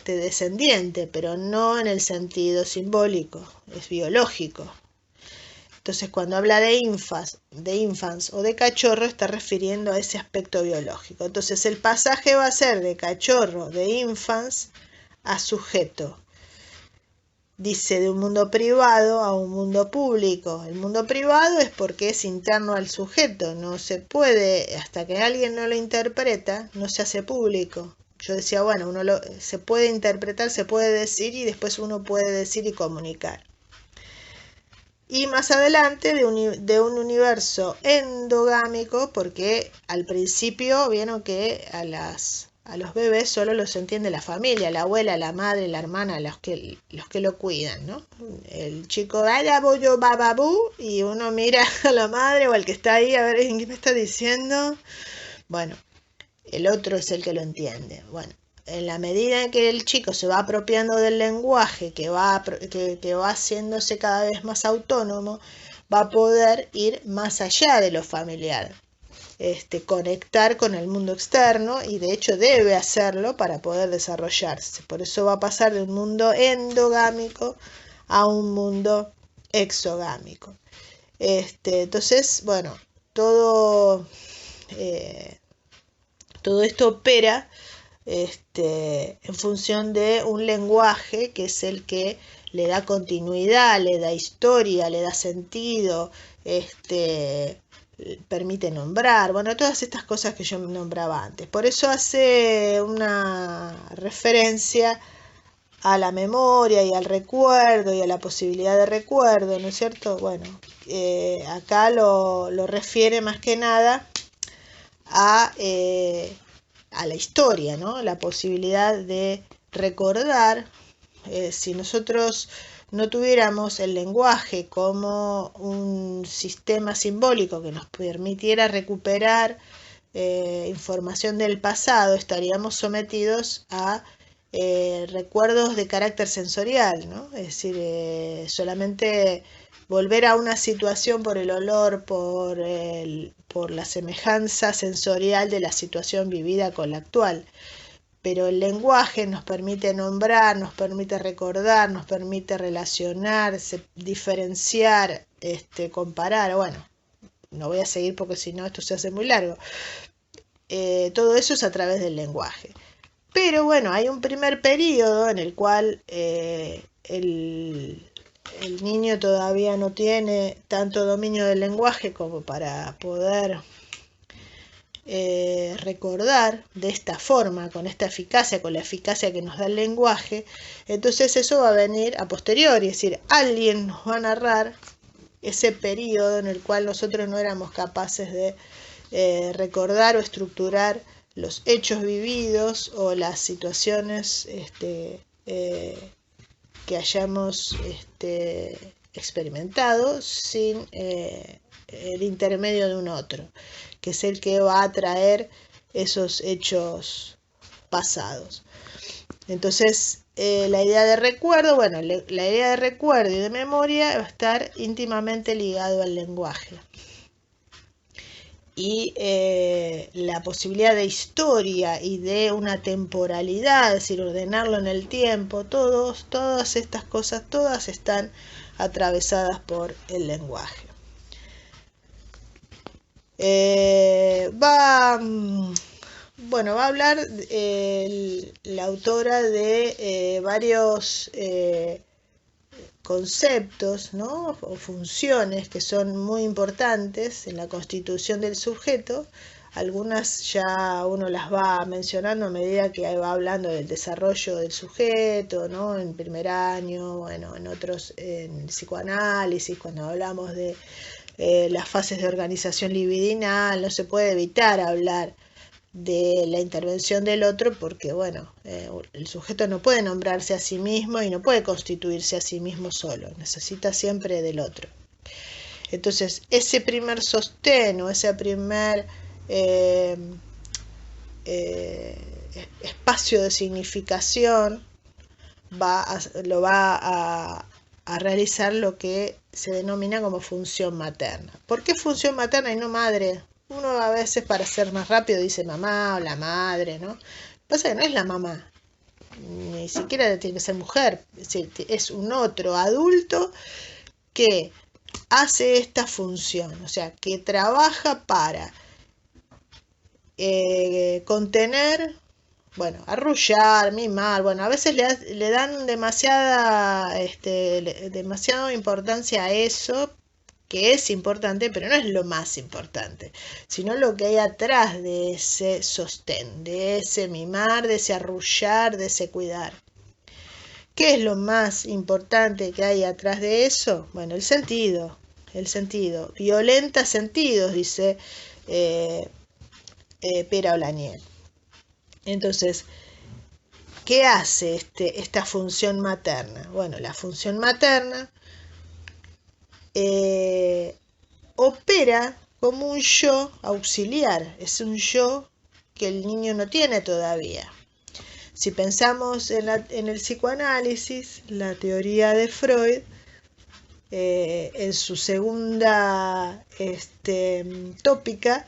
descendiente, pero no en el sentido simbólico, es biológico. Entonces, cuando habla de infants o de cachorro, está refiriendo a ese aspecto biológico. Entonces, el pasaje va a ser de cachorro, de infants, a sujeto. Dice de un mundo privado a un mundo público. El mundo privado es porque es interno al sujeto. No se puede, hasta que alguien no lo interpreta, no se hace público. Yo decía, bueno, se puede interpretar, se puede decir y después uno puede decir y comunicar. Y más adelante de un universo endogámico, porque al principio vieron que a los bebés solo los entiende la familia, la abuela, la madre, la hermana, los que lo cuidan, ¿no? El chico bababú y uno mira a la madre o al que está ahí a ver qué me está diciendo. Bueno, el otro es el que lo entiende. Bueno, en la medida en que el chico se va apropiando del lenguaje, que va haciéndose cada vez más autónomo, va a poder ir más allá de lo familiar, conectar con el mundo externo, y de hecho debe hacerlo para poder desarrollarse. Por eso va a pasar de un mundo endogámico a un mundo exogámico. Entonces, bueno, todo esto opera en función de un lenguaje que es el que le da continuidad, le da historia, le da sentido, permite nombrar, bueno, todas estas cosas que yo nombraba antes. Por eso hace una referencia a la memoria y al recuerdo y a la posibilidad de recuerdo, ¿no es cierto? Bueno, acá lo refiere más que nada a la historia, ¿no? La posibilidad de recordar. Si nosotros no tuviéramos el lenguaje como un sistema simbólico que nos permitiera recuperar información del pasado, estaríamos sometidos a recuerdos de carácter sensorial, ¿no? Es decir, solamente volver a una situación por el olor, por la semejanza sensorial de la situación vivida con la actual. Pero el lenguaje nos permite nombrar, nos permite recordar, nos permite relacionar, diferenciar, comparar. Bueno, no voy a seguir porque si no esto se hace muy largo. Todo eso es a través del lenguaje. Pero bueno, hay un primer periodo en el cual el niño todavía no tiene tanto dominio del lenguaje como para poder recordar de esta forma, con esta eficacia, con la eficacia que nos da el lenguaje. Entonces eso va a venir a posteriori, es decir, alguien nos va a narrar ese periodo en el cual nosotros no éramos capaces de recordar o estructurar los hechos vividos o las situaciones que hayamos experimentado sin el intermedio de un otro, que es el que va a traer esos hechos pasados. Entonces, la idea de recuerdo, bueno, la idea de recuerdo y de memoria va a estar íntimamente ligado al lenguaje. Y la posibilidad de historia y de una temporalidad, es decir, ordenarlo en el tiempo, todas estas cosas, todas están atravesadas por el lenguaje. Va a hablar la autora de varios conceptos, ¿no? O funciones que son muy importantes en la constitución del sujeto. Algunas ya uno las va mencionando a medida que va hablando del desarrollo del sujeto, ¿no? En primer año, bueno, en otros, en el psicoanálisis, cuando hablamos de las fases de organización libidinal, no se puede evitar hablar de la intervención del otro porque, bueno, el sujeto no puede nombrarse a sí mismo y no puede constituirse a sí mismo solo, necesita siempre del otro. Entonces, ese primer sostén o ese primer espacio de significación lo va a realizar lo que se denomina como función materna. ¿Por qué función materna y no madre? Uno a veces, para ser más rápido, dice mamá o la madre, ¿no? Lo que pasa es que no es la mamá, ni siquiera tiene que ser mujer, es un otro adulto que hace esta función, o sea, que trabaja para contener, bueno, arrullar, mimar, bueno, a veces le dan demasiada importancia a eso, que es importante, pero no es lo más importante, sino lo que hay atrás de ese sostén, de ese mimar, de ese arrullar, de ese cuidar. ¿Qué es lo más importante que hay atrás de eso? Bueno, el sentido, violenta sentidos, dice Pera Olanier. Entonces, ¿qué hace esta función materna? Bueno, la función materna opera como un yo auxiliar, es un yo que el niño no tiene todavía. Si pensamos en el psicoanálisis, la teoría de Freud, en su segunda tópica,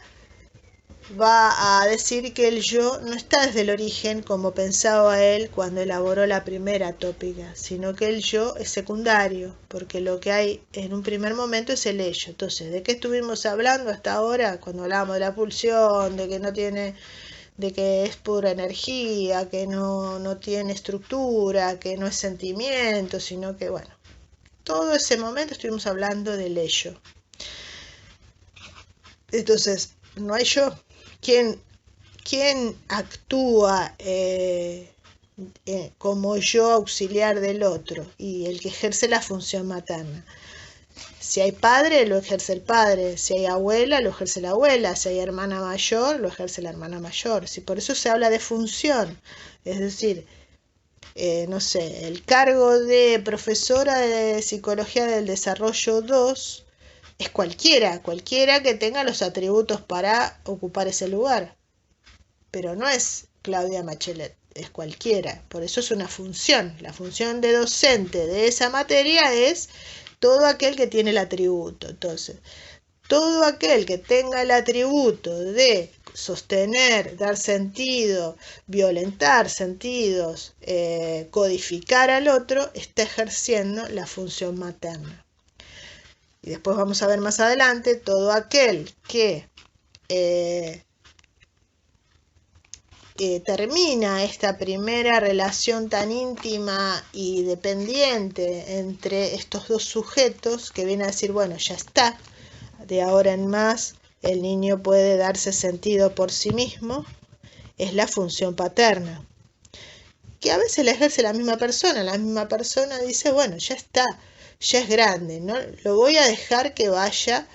va a decir que el yo no está desde el origen como pensaba él cuando elaboró la primera tópica, sino que el yo es secundario, porque lo que hay en un primer momento es el ello. Entonces, ¿de qué estuvimos hablando hasta ahora? Cuando hablábamos de la pulsión, de que no tiene, de que es pura energía, que no tiene estructura, que no es sentimiento, sino que, bueno, todo ese momento estuvimos hablando del ello. Entonces, no hay yo. ¿Quién actúa como yo auxiliar del otro? Y el que ejerce la función materna. Si hay padre, lo ejerce el padre. Si hay abuela, lo ejerce la abuela. Si hay hermana mayor, lo ejerce la hermana mayor. Por eso se habla de función. Es decir, no sé, el cargo de profesora de Psicología del Desarrollo 2 es cualquiera que tenga los atributos para ocupar ese lugar. Pero no es Claudia Machelet, es cualquiera. Por eso es una función. La función de docente de esa materia es todo aquel que tiene el atributo. Entonces, todo aquel que tenga el atributo de sostener, dar sentido, violentar sentidos, codificar al otro, está ejerciendo la función materna. Y después vamos a ver más adelante, todo aquel que termina esta primera relación tan íntima y dependiente entre estos dos sujetos, que viene a decir, bueno, ya está, de ahora en más el niño puede darse sentido por sí mismo, es la función paterna, que a veces la ejerce la misma persona dice, bueno, ya está, ya es grande, ¿no? Lo voy a dejar que vaya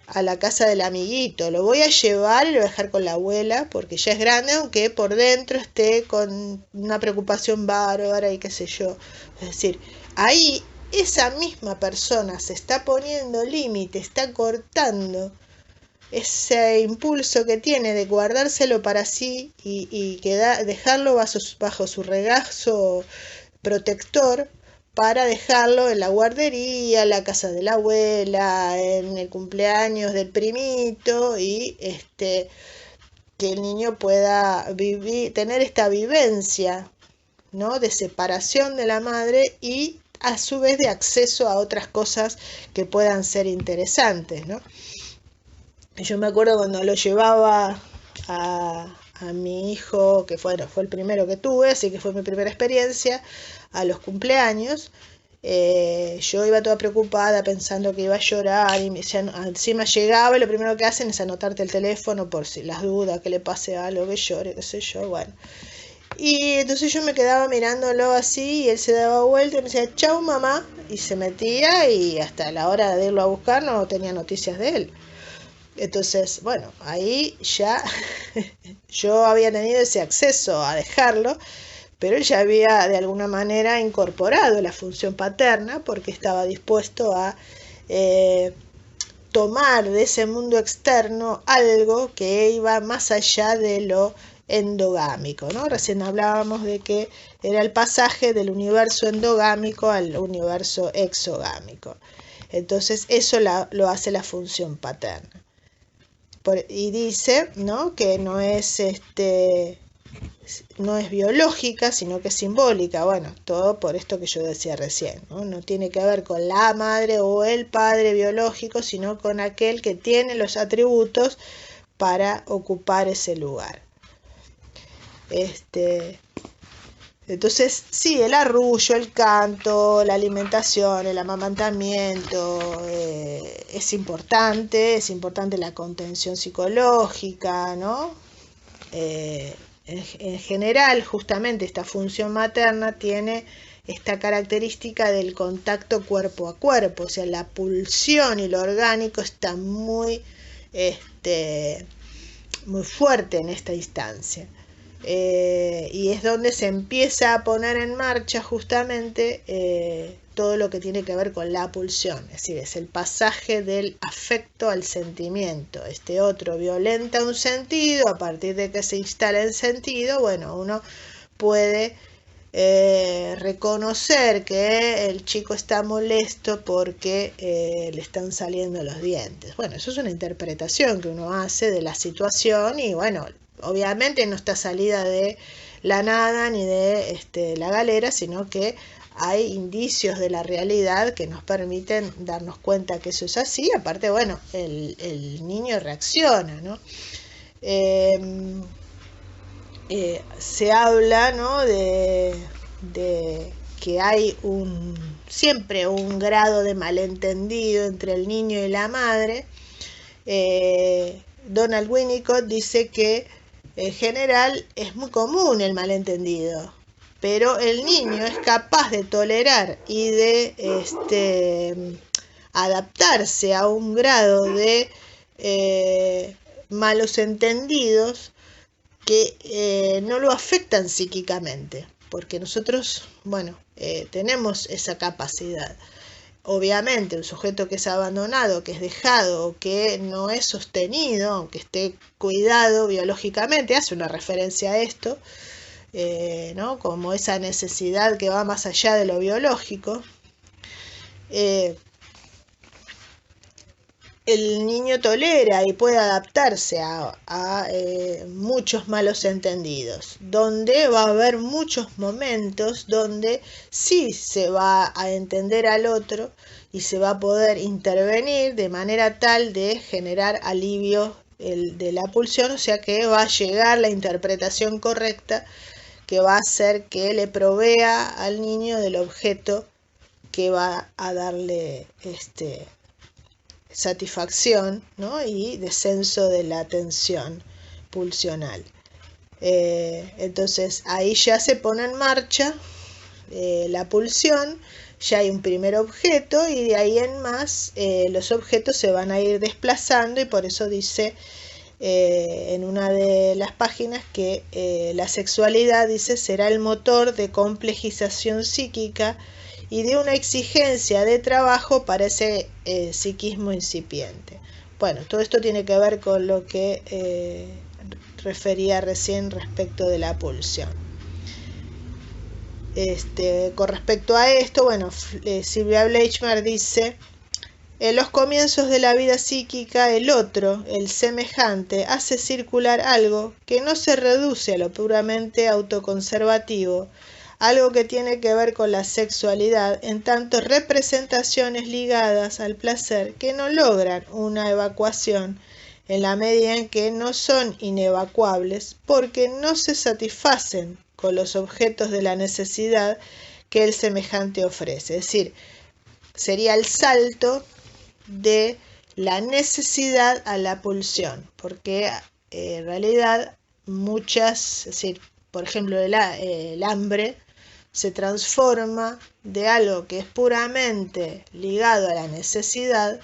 a la casa del amiguito, lo voy a llevar y lo voy a dejar con la abuela porque ya es grande, aunque por dentro esté con una preocupación bárbara y qué sé yo. Es decir, ahí esa misma persona se está poniendo límite, está cortando ese impulso que tiene de guardárselo para sí y dejarlo bajo su regazo protector, para dejarlo en la guardería, en la casa de la abuela, en el cumpleaños del primito, y que el niño pueda tener esta vivencia, ¿no?, de separación de la madre y a su vez de acceso a otras cosas que puedan ser interesantes, ¿no? Yo me acuerdo cuando lo llevaba a mi hijo, que fue el primero que tuve, así que fue mi primera experiencia, a los cumpleaños. Yo iba toda preocupada pensando que iba a llorar y encima llegaba y lo primero que hacen es anotarte el teléfono por si las dudas, que le pase algo, que llore, qué sé yo, bueno. Y entonces yo me quedaba mirándolo así y él se daba vuelta y me decía, chau mamá, y se metía y hasta la hora de irlo a buscar no tenía noticias de él. Entonces, bueno, ahí ya yo había tenido ese acceso a dejarlo, pero él ya había de alguna manera incorporado la función paterna porque estaba dispuesto a tomar de ese mundo externo algo que iba más allá de lo endogámico, ¿no? Recién hablábamos de que era el pasaje del universo endogámico al universo exogámico. Entonces eso lo hace la función paterna. Y dice, ¿no?, que no es biológica, sino que es simbólica. Bueno, todo por esto que yo decía recién, ¿no? No tiene que ver con la madre o el padre biológico, sino con aquel que tiene los atributos para ocupar ese lugar. Entonces, sí, el arrullo, el canto, la alimentación, el amamantamiento, es importante la contención psicológica, ¿no? En general, justamente esta función materna tiene esta característica del contacto cuerpo a cuerpo, o sea, la pulsión y lo orgánico está muy fuerte en esta instancia. Y es donde se empieza a poner en marcha justamente todo lo que tiene que ver con la pulsión, es decir, es el pasaje del afecto al sentimiento. Este otro violenta un sentido, a partir de que se instala el sentido, bueno, uno puede reconocer que el chico está molesto porque le están saliendo los dientes. Bueno, eso es una interpretación que uno hace de la situación y bueno, obviamente no está salida de la nada ni de la galera, sino que hay indicios de la realidad que nos permiten darnos cuenta que eso es así. Aparte, bueno, el niño reacciona, ¿no? Se habla, ¿no?, de que hay siempre un grado de malentendido entre el niño y la madre. Donald Winnicott dice que en general es muy común el malentendido, pero el niño es capaz de tolerar y de adaptarse a un grado de malos entendidos que no lo afectan psíquicamente, porque nosotros, bueno, tenemos esa capacidad. Obviamente, un sujeto que es abandonado, que es dejado, que no es sostenido, aunque esté cuidado biológicamente, hace una referencia a esto, ¿no?, como esa necesidad que va más allá de lo biológico. El niño tolera y puede adaptarse a muchos malos entendidos, donde va a haber muchos momentos donde sí se va a entender al otro y se va a poder intervenir de manera tal de generar alivio de la pulsión, o sea que va a llegar la interpretación correcta que va a hacer que le provea al niño del objeto que va a darle satisfacción, ¿no?, y descenso de la tensión pulsional. Entonces ahí ya se pone en marcha la pulsión, ya hay un primer objeto y de ahí en más los objetos se van a ir desplazando, y por eso dice en una de las páginas que la sexualidad, dice, será el motor de complejización psíquica y de una exigencia de trabajo para ese psiquismo incipiente. Bueno, todo esto tiene que ver con lo que refería recién respecto de la pulsión. Con respecto a esto, bueno, Sylvia Bleichmer dice: en los comienzos de la vida psíquica, el otro, el semejante, hace circular algo que no se reduce a lo puramente autoconservativo, algo que tiene que ver con la sexualidad, en tanto representaciones ligadas al placer que no logran una evacuación en la medida en que no son inevacuables porque no se satisfacen con los objetos de la necesidad que el semejante ofrece. Es decir, sería el salto de la necesidad a la pulsión, porque en realidad muchas, es decir, por ejemplo, el hambre se transforma de algo que es puramente ligado a la necesidad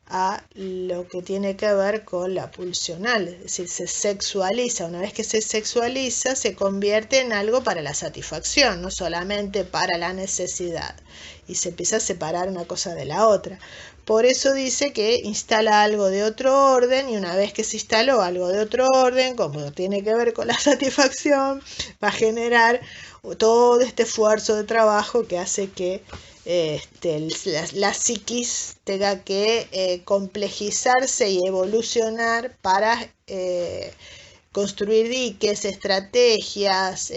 a lo que tiene que ver con la pulsional, es decir, se sexualiza. Una vez que se sexualiza, se convierte en algo para la satisfacción, no solamente para la necesidad, y se empieza a separar una cosa de la otra. Por eso dice que instala algo de otro orden, y una vez que se instaló algo de otro orden, como tiene que ver con la satisfacción, va a generar todo este esfuerzo de trabajo que hace que la psiquis tenga que complejizarse y evolucionar para construir diques, estrategias,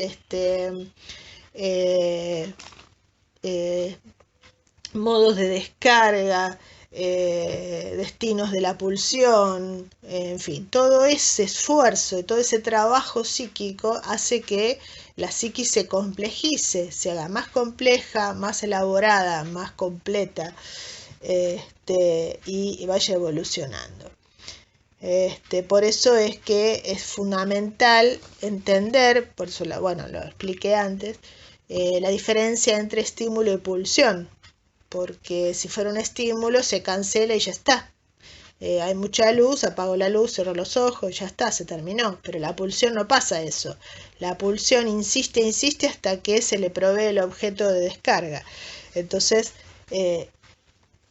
modos de descarga, destinos de la pulsión, en fin, todo ese esfuerzo y todo ese trabajo psíquico hace que la psiquis se complejice, se haga más compleja, más elaborada, más completa, y vaya evolucionando. Por eso es que es fundamental entender, por eso lo expliqué antes, la diferencia entre estímulo y pulsión, porque si fuera un estímulo se cancela y ya está. Hay mucha luz, apago la luz, cierro los ojos, ya está, se terminó. Pero la pulsión no pasa eso. La pulsión insiste hasta que se le provee el objeto de descarga. Entonces,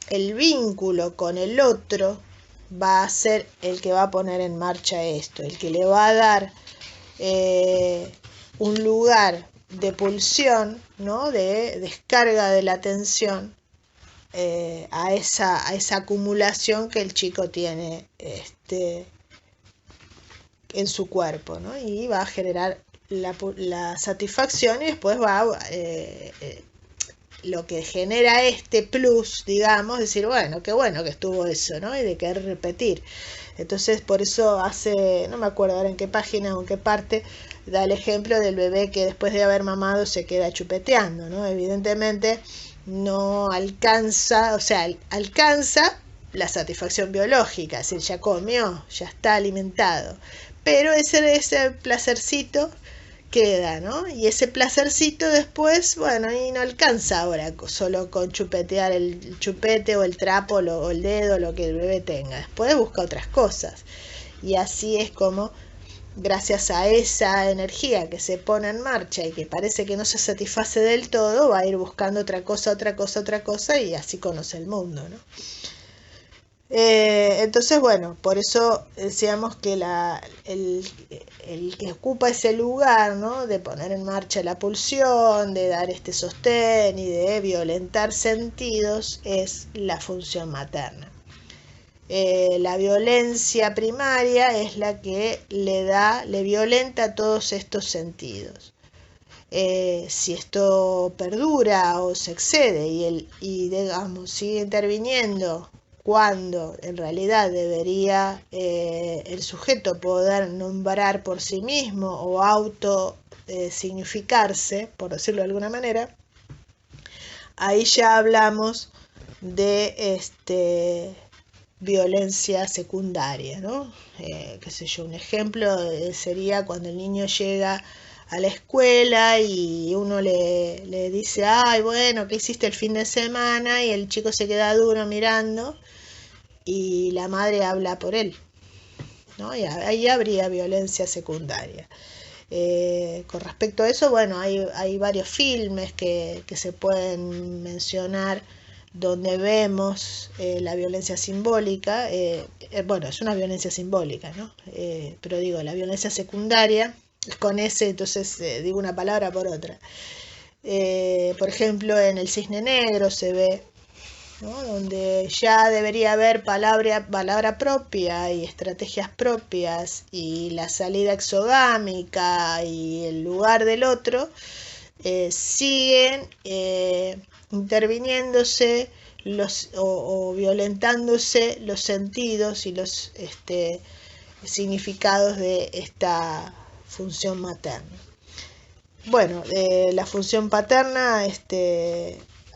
el vínculo con el otro va a ser el que va a poner en marcha esto, el que le va a dar un lugar de pulsión, ¿no? De descarga de la atención a esa acumulación que el chico tiene en su cuerpo, ¿no? Y va a generar la satisfacción, y después va lo que genera este plus, digamos, decir, bueno, qué bueno que estuvo eso, ¿no? Y de querer repetir. Entonces, por eso no me acuerdo ahora en qué página o en qué parte, da el ejemplo del bebé que después de haber mamado se queda chupeteando, ¿no? Evidentemente no alcanza, o sea, alcanza la satisfacción biológica, es decir, ya comió, ya está alimentado, pero ese placercito queda, ¿no? Y ese placercito después, bueno, y no alcanza ahora solo con chupetear el chupete o el trapo o el dedo, lo que el bebé tenga. Después busca otras cosas. Y así es como, gracias a esa energía que se pone en marcha y que parece que no se satisface del todo, va a ir buscando otra cosa, y así conoce el mundo, ¿no? Entonces, bueno, por eso decíamos que el que ocupa ese lugar, ¿no? De poner en marcha la pulsión, de dar este sostén y de violentar sentidos, es la función materna. La violencia primaria es la que le violenta todos estos sentidos. Si esto perdura o se excede y digamos sigue interviniendo cuando en realidad debería el sujeto poder nombrar por sí mismo o auto significarse, por decirlo de alguna manera, ahí ya hablamos de violencia secundaria, ¿no? Qué sé yo, un ejemplo sería cuando el niño llega a la escuela y uno le dice, ay, bueno, ¿qué hiciste el fin de semana? Y el chico se queda duro mirando y la madre habla por él, ¿no? Y ahí habría violencia secundaria. Con respecto a eso, bueno, hay varios filmes que se pueden mencionar donde vemos la violencia simbólica. Bueno, es una violencia simbólica, ¿no? Pero digo, la violencia secundaria es con ese, entonces digo una palabra por otra. Por ejemplo, en El Cisne Negro se ve, ¿no? Donde ya debería haber palabra propia y estrategias propias y la salida exogámica y el lugar del otro, siguen interviniéndose o violentándose los sentidos y los significados de esta función materna. Bueno, la función paterna,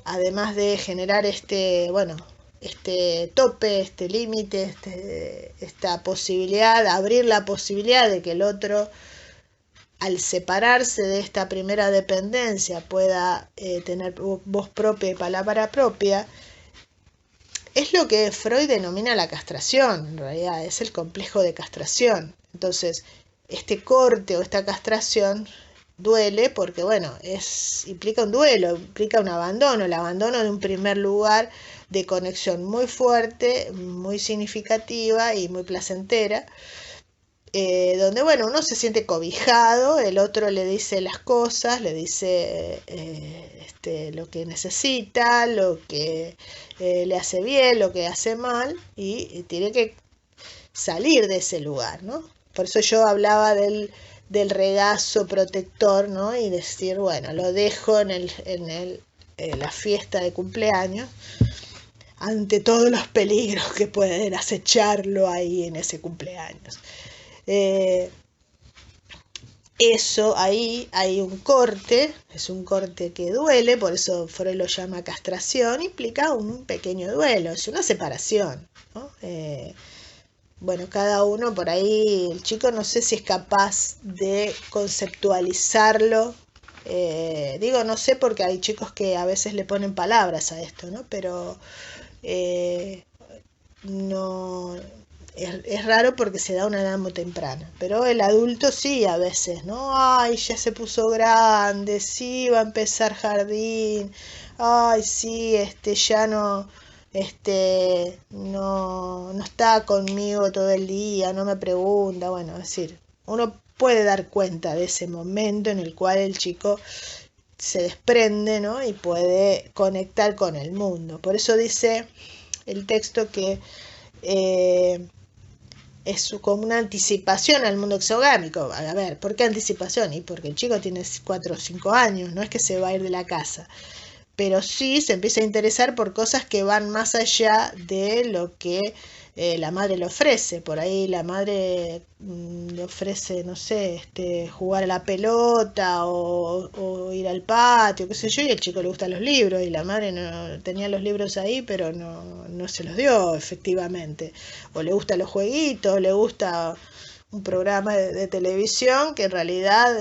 además de generar este tope, este límite, esta posibilidad, abrir la posibilidad de que el otro, al separarse de esta primera dependencia, pueda tener voz propia y palabra propia, es lo que Freud denomina la castración. En realidad es el complejo de castración. Entonces, este corte o esta castración duele porque, bueno, implica un duelo, implica un abandono, el abandono de un primer lugar de conexión muy fuerte, muy significativa y muy placentera, donde, bueno, uno se siente cobijado, el otro le dice las cosas, le dice lo que necesita, lo que le hace bien, lo que hace mal, y tiene que salir de ese lugar, ¿no? Por eso yo hablaba del regazo protector, ¿no? Y decir, bueno, lo dejo en la fiesta de cumpleaños, ante todos los peligros que pueden acecharlo ahí en ese cumpleaños. Eso, ahí hay un corte, es un corte que duele, por eso Freud lo llama castración, implica un pequeño duelo, es una separación, ¿no? Bueno, cada uno por ahí, el chico no sé si es capaz de conceptualizarlo. Digo no sé porque hay chicos que a veces le ponen palabras a esto, ¿no? Pero no, es raro porque se da a una edad muy temprana. Pero el adulto sí, a veces, ¿no? Ay, ya se puso grande, sí, va a empezar jardín, ay, sí, ya no está conmigo todo el día, no me pregunta, bueno, es decir, uno puede dar cuenta de ese momento en el cual el chico se desprende, ¿no? Y puede conectar con el mundo. Por eso dice el texto que es como una anticipación al mundo exogámico. A ver, ¿por qué anticipación? Y porque el chico tiene 4 o 5 años, no es que se va a ir de la casa, pero sí se empieza a interesar por cosas que van más allá de lo que la madre le ofrece. Por ahí la madre le ofrece, no sé, jugar a la pelota o ir al patio, qué sé yo, y el chico le gustan los libros y la madre no tenía los libros ahí, pero no se los dio efectivamente. O le gustan los jueguitos, le gusta un programa de televisión que en realidad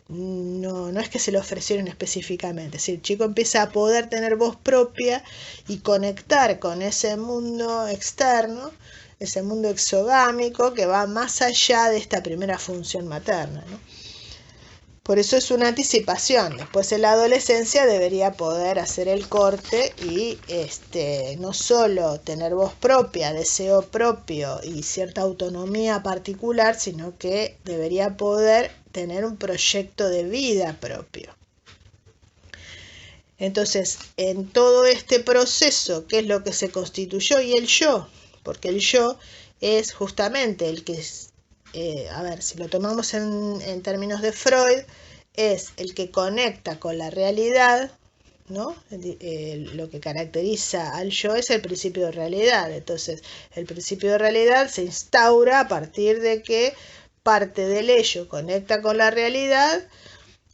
no es que se lo ofrecieron específicamente. Es decir, el chico empieza a poder tener voz propia y conectar con ese mundo externo, ese mundo exogámico que va más allá de esta primera función materna, ¿no? Por eso es una anticipación. Después en la adolescencia debería poder hacer el corte y no solo tener voz propia, deseo propio y cierta autonomía particular, sino que debería poder tener un proyecto de vida propio. Entonces, en todo este proceso, ¿qué es lo que se constituyó? Y el yo, porque el yo es justamente el que si lo tomamos en términos de Freud, es el que conecta con la realidad, ¿no? Lo que caracteriza al yo es el principio de realidad. Entonces, el principio de realidad se instaura a partir de que parte del ello conecta con la realidad,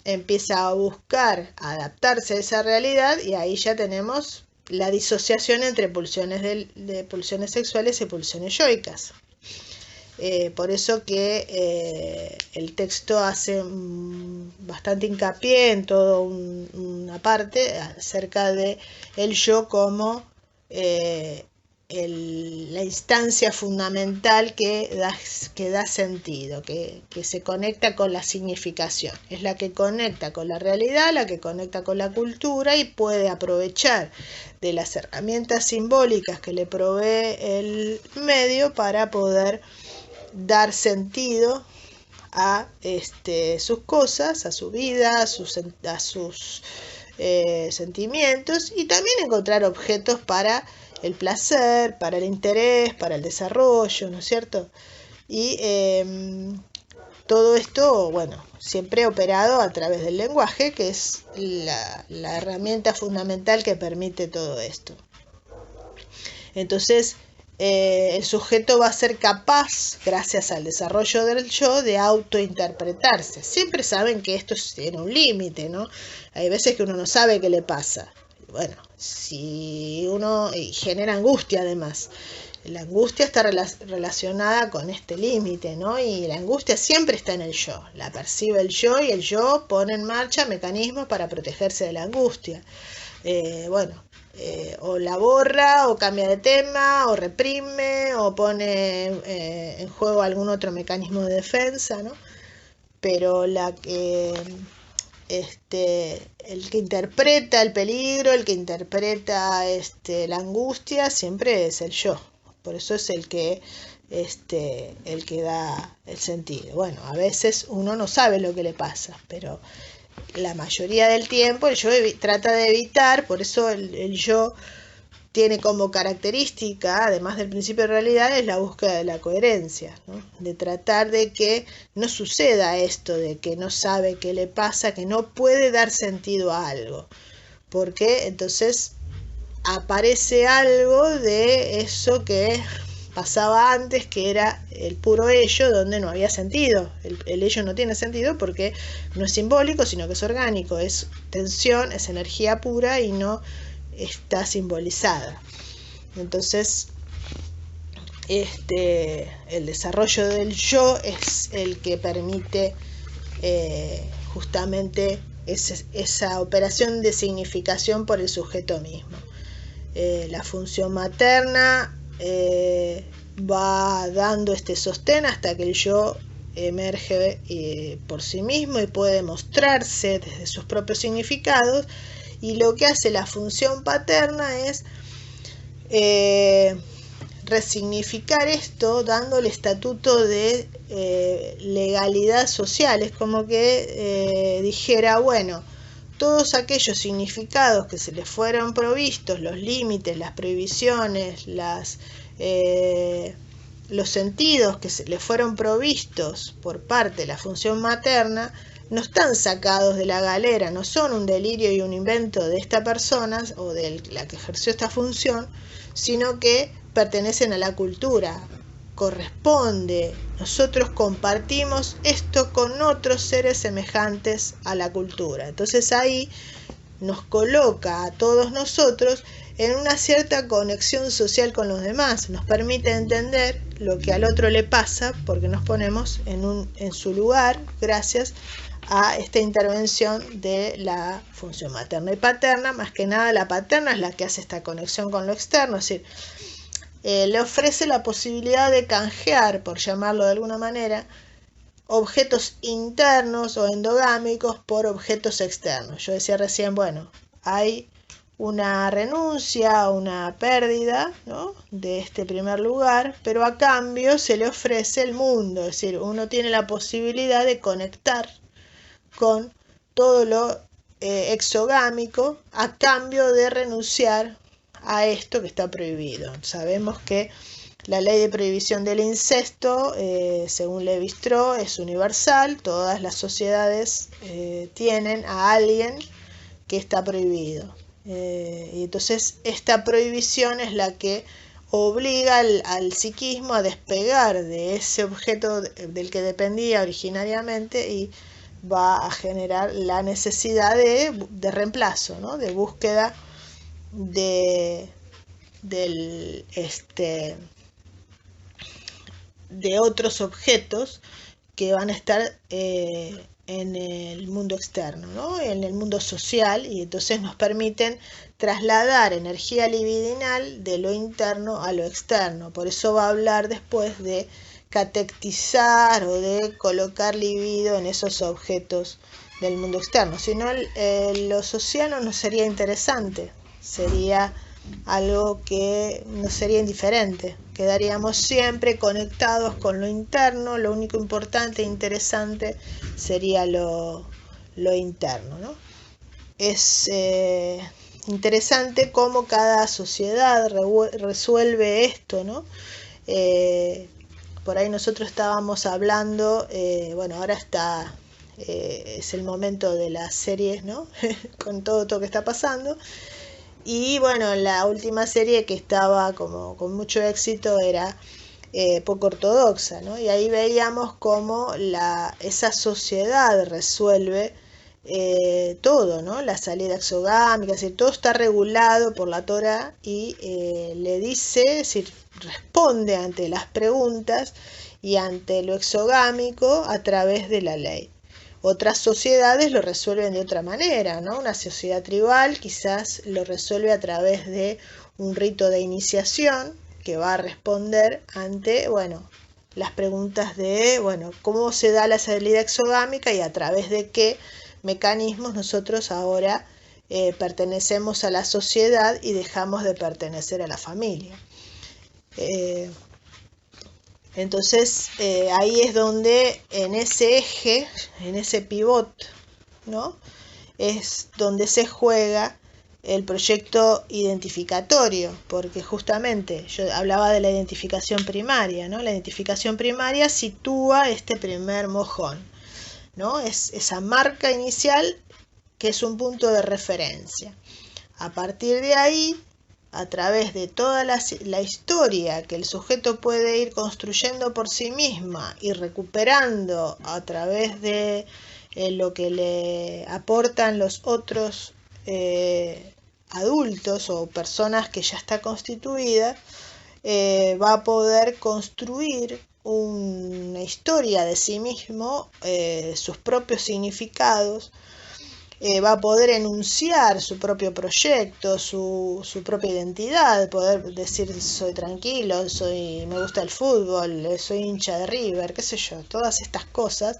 empieza a buscar adaptarse a esa realidad y ahí ya tenemos la disociación entre pulsiones de pulsiones sexuales y pulsiones yoicas. Por eso que el texto hace bastante hincapié en toda una parte acerca de el yo como la instancia fundamental que da sentido, que se conecta con la significación. Es la que conecta con la realidad, la que conecta con la cultura y puede aprovechar de las herramientas simbólicas que le provee el medio para poder dar sentido a sus cosas, a su vida, a sus sentimientos, y también encontrar objetos para el placer, para el interés, para el desarrollo, ¿no es cierto? Y todo esto, bueno, siempre operado a través del lenguaje, que es la herramienta fundamental que permite todo esto. Entonces, el sujeto va a ser capaz, gracias al desarrollo del yo, de autointerpretarse. Siempre saben que esto tiene un límite, ¿no? Hay veces que uno no sabe qué le pasa. Bueno, si uno genera angustia además. La angustia está relacionada con este límite, ¿no? Y la angustia siempre está en el yo. La percibe el yo y el yo pone en marcha mecanismos para protegerse de la angustia. O la borra, o cambia de tema, o reprime, o pone en juego algún otro mecanismo de defensa, ¿no? Pero el que interpreta el peligro, el que interpreta la angustia, siempre es el yo. Por eso es el que da el sentido. Bueno, a veces uno no sabe lo que le pasa, pero la mayoría del tiempo el yo trata de evitar, por eso el yo tiene como característica, además del principio de realidad, es la búsqueda de la coherencia, ¿no? De tratar de que no suceda esto, de que no sabe qué le pasa, que no puede dar sentido a algo, porque entonces aparece algo de eso que pasaba antes, que era el puro ello, donde no había sentido. El ello no tiene sentido porque no es simbólico, sino que es orgánico, es tensión, es energía pura y no está simbolizada. Entonces, el desarrollo del yo es el que permite justamente esa operación de significación por el sujeto mismo. La función materna va dando este sostén hasta que el yo emerge por sí mismo y puede mostrarse desde sus propios significados, y lo que hace la función paterna es resignificar esto, dándole estatuto de legalidad social. Es como que dijera, bueno, todos aquellos significados que se les fueron provistos, los límites, las prohibiciones, los sentidos que se les fueron provistos por parte de la función materna, no están sacados de la galera, no son un delirio y un invento de esta persona o de la que ejerció esta función, sino que pertenecen a la cultura. Corresponde, nosotros compartimos esto con otros seres semejantes a la cultura. Entonces ahí nos coloca a todos nosotros en una cierta conexión social con los demás, nos permite entender lo que al otro le pasa porque nos ponemos en su lugar gracias a esta intervención de la función materna y paterna. Más que nada la paterna es la que hace esta conexión con lo externo, es decir, le ofrece la posibilidad de canjear, por llamarlo de alguna manera, objetos internos o endogámicos por objetos externos. Yo decía recién, bueno, hay una renuncia, una pérdida, ¿no?, de este primer lugar, pero a cambio se le ofrece el mundo, es decir, uno tiene la posibilidad de conectar con todo lo exogámico a cambio de renunciar a esto que está prohibido. Sabemos que la ley de prohibición del incesto, según Lévi-Strauss, es universal. Todas las sociedades tienen a alguien que está prohibido. Y entonces esta prohibición es la que obliga al psiquismo a despegar de ese objeto del que dependía originariamente y va a generar la necesidad de reemplazo, ¿no?, de búsqueda de otros objetos que van a estar en el mundo externo, ¿no?, en el mundo social, y entonces nos permiten trasladar energía libidinal de lo interno a lo externo. Por eso va a hablar después de catectizar o de colocar libido en esos objetos del mundo externo. Si no, lo social no nos sería interesante, sería algo que nos sería indiferente. Quedaríamos siempre conectados con lo interno. Lo único importante e interesante sería lo interno, ¿no? Es interesante cómo cada sociedad resuelve esto, ¿no? por ahí nosotros estábamos hablando, bueno, ahora es el momento de las series, ¿no? Con todo lo que está pasando. Y bueno, la última serie que estaba como con mucho éxito era poco ortodoxa, ¿no? Y ahí veíamos cómo esa sociedad resuelve todo, ¿no? La salida exogámica, es decir, todo está regulado por la Torah y le dice, es decir, responde ante las preguntas y ante lo exogámico a través de la ley. Otras sociedades lo resuelven de otra manera, ¿no? Una sociedad tribal quizás lo resuelve a través de un rito de iniciación que va a responder ante, bueno, las preguntas de, bueno, cómo se da la salida exogámica y a través de qué mecanismos nosotros ahora pertenecemos a la sociedad y dejamos de pertenecer a la familia. Entonces ahí es donde en ese eje, en ese pivot, ¿no? Es donde se juega el proyecto identificatorio, porque justamente yo hablaba de la identificación primaria, ¿no? La identificación primaria sitúa este primer mojón, ¿no? Es esa marca inicial que es un punto de referencia. A partir de ahí, a través de toda la historia que el sujeto puede ir construyendo por sí misma y recuperando a través de lo que le aportan los otros adultos o personas que ya está constituida, va a poder construir una historia de sí mismo, sus propios significados, va a poder enunciar su propio proyecto, su propia identidad, poder decir soy tranquilo, me gusta el fútbol, soy hincha de River, qué sé yo, todas estas cosas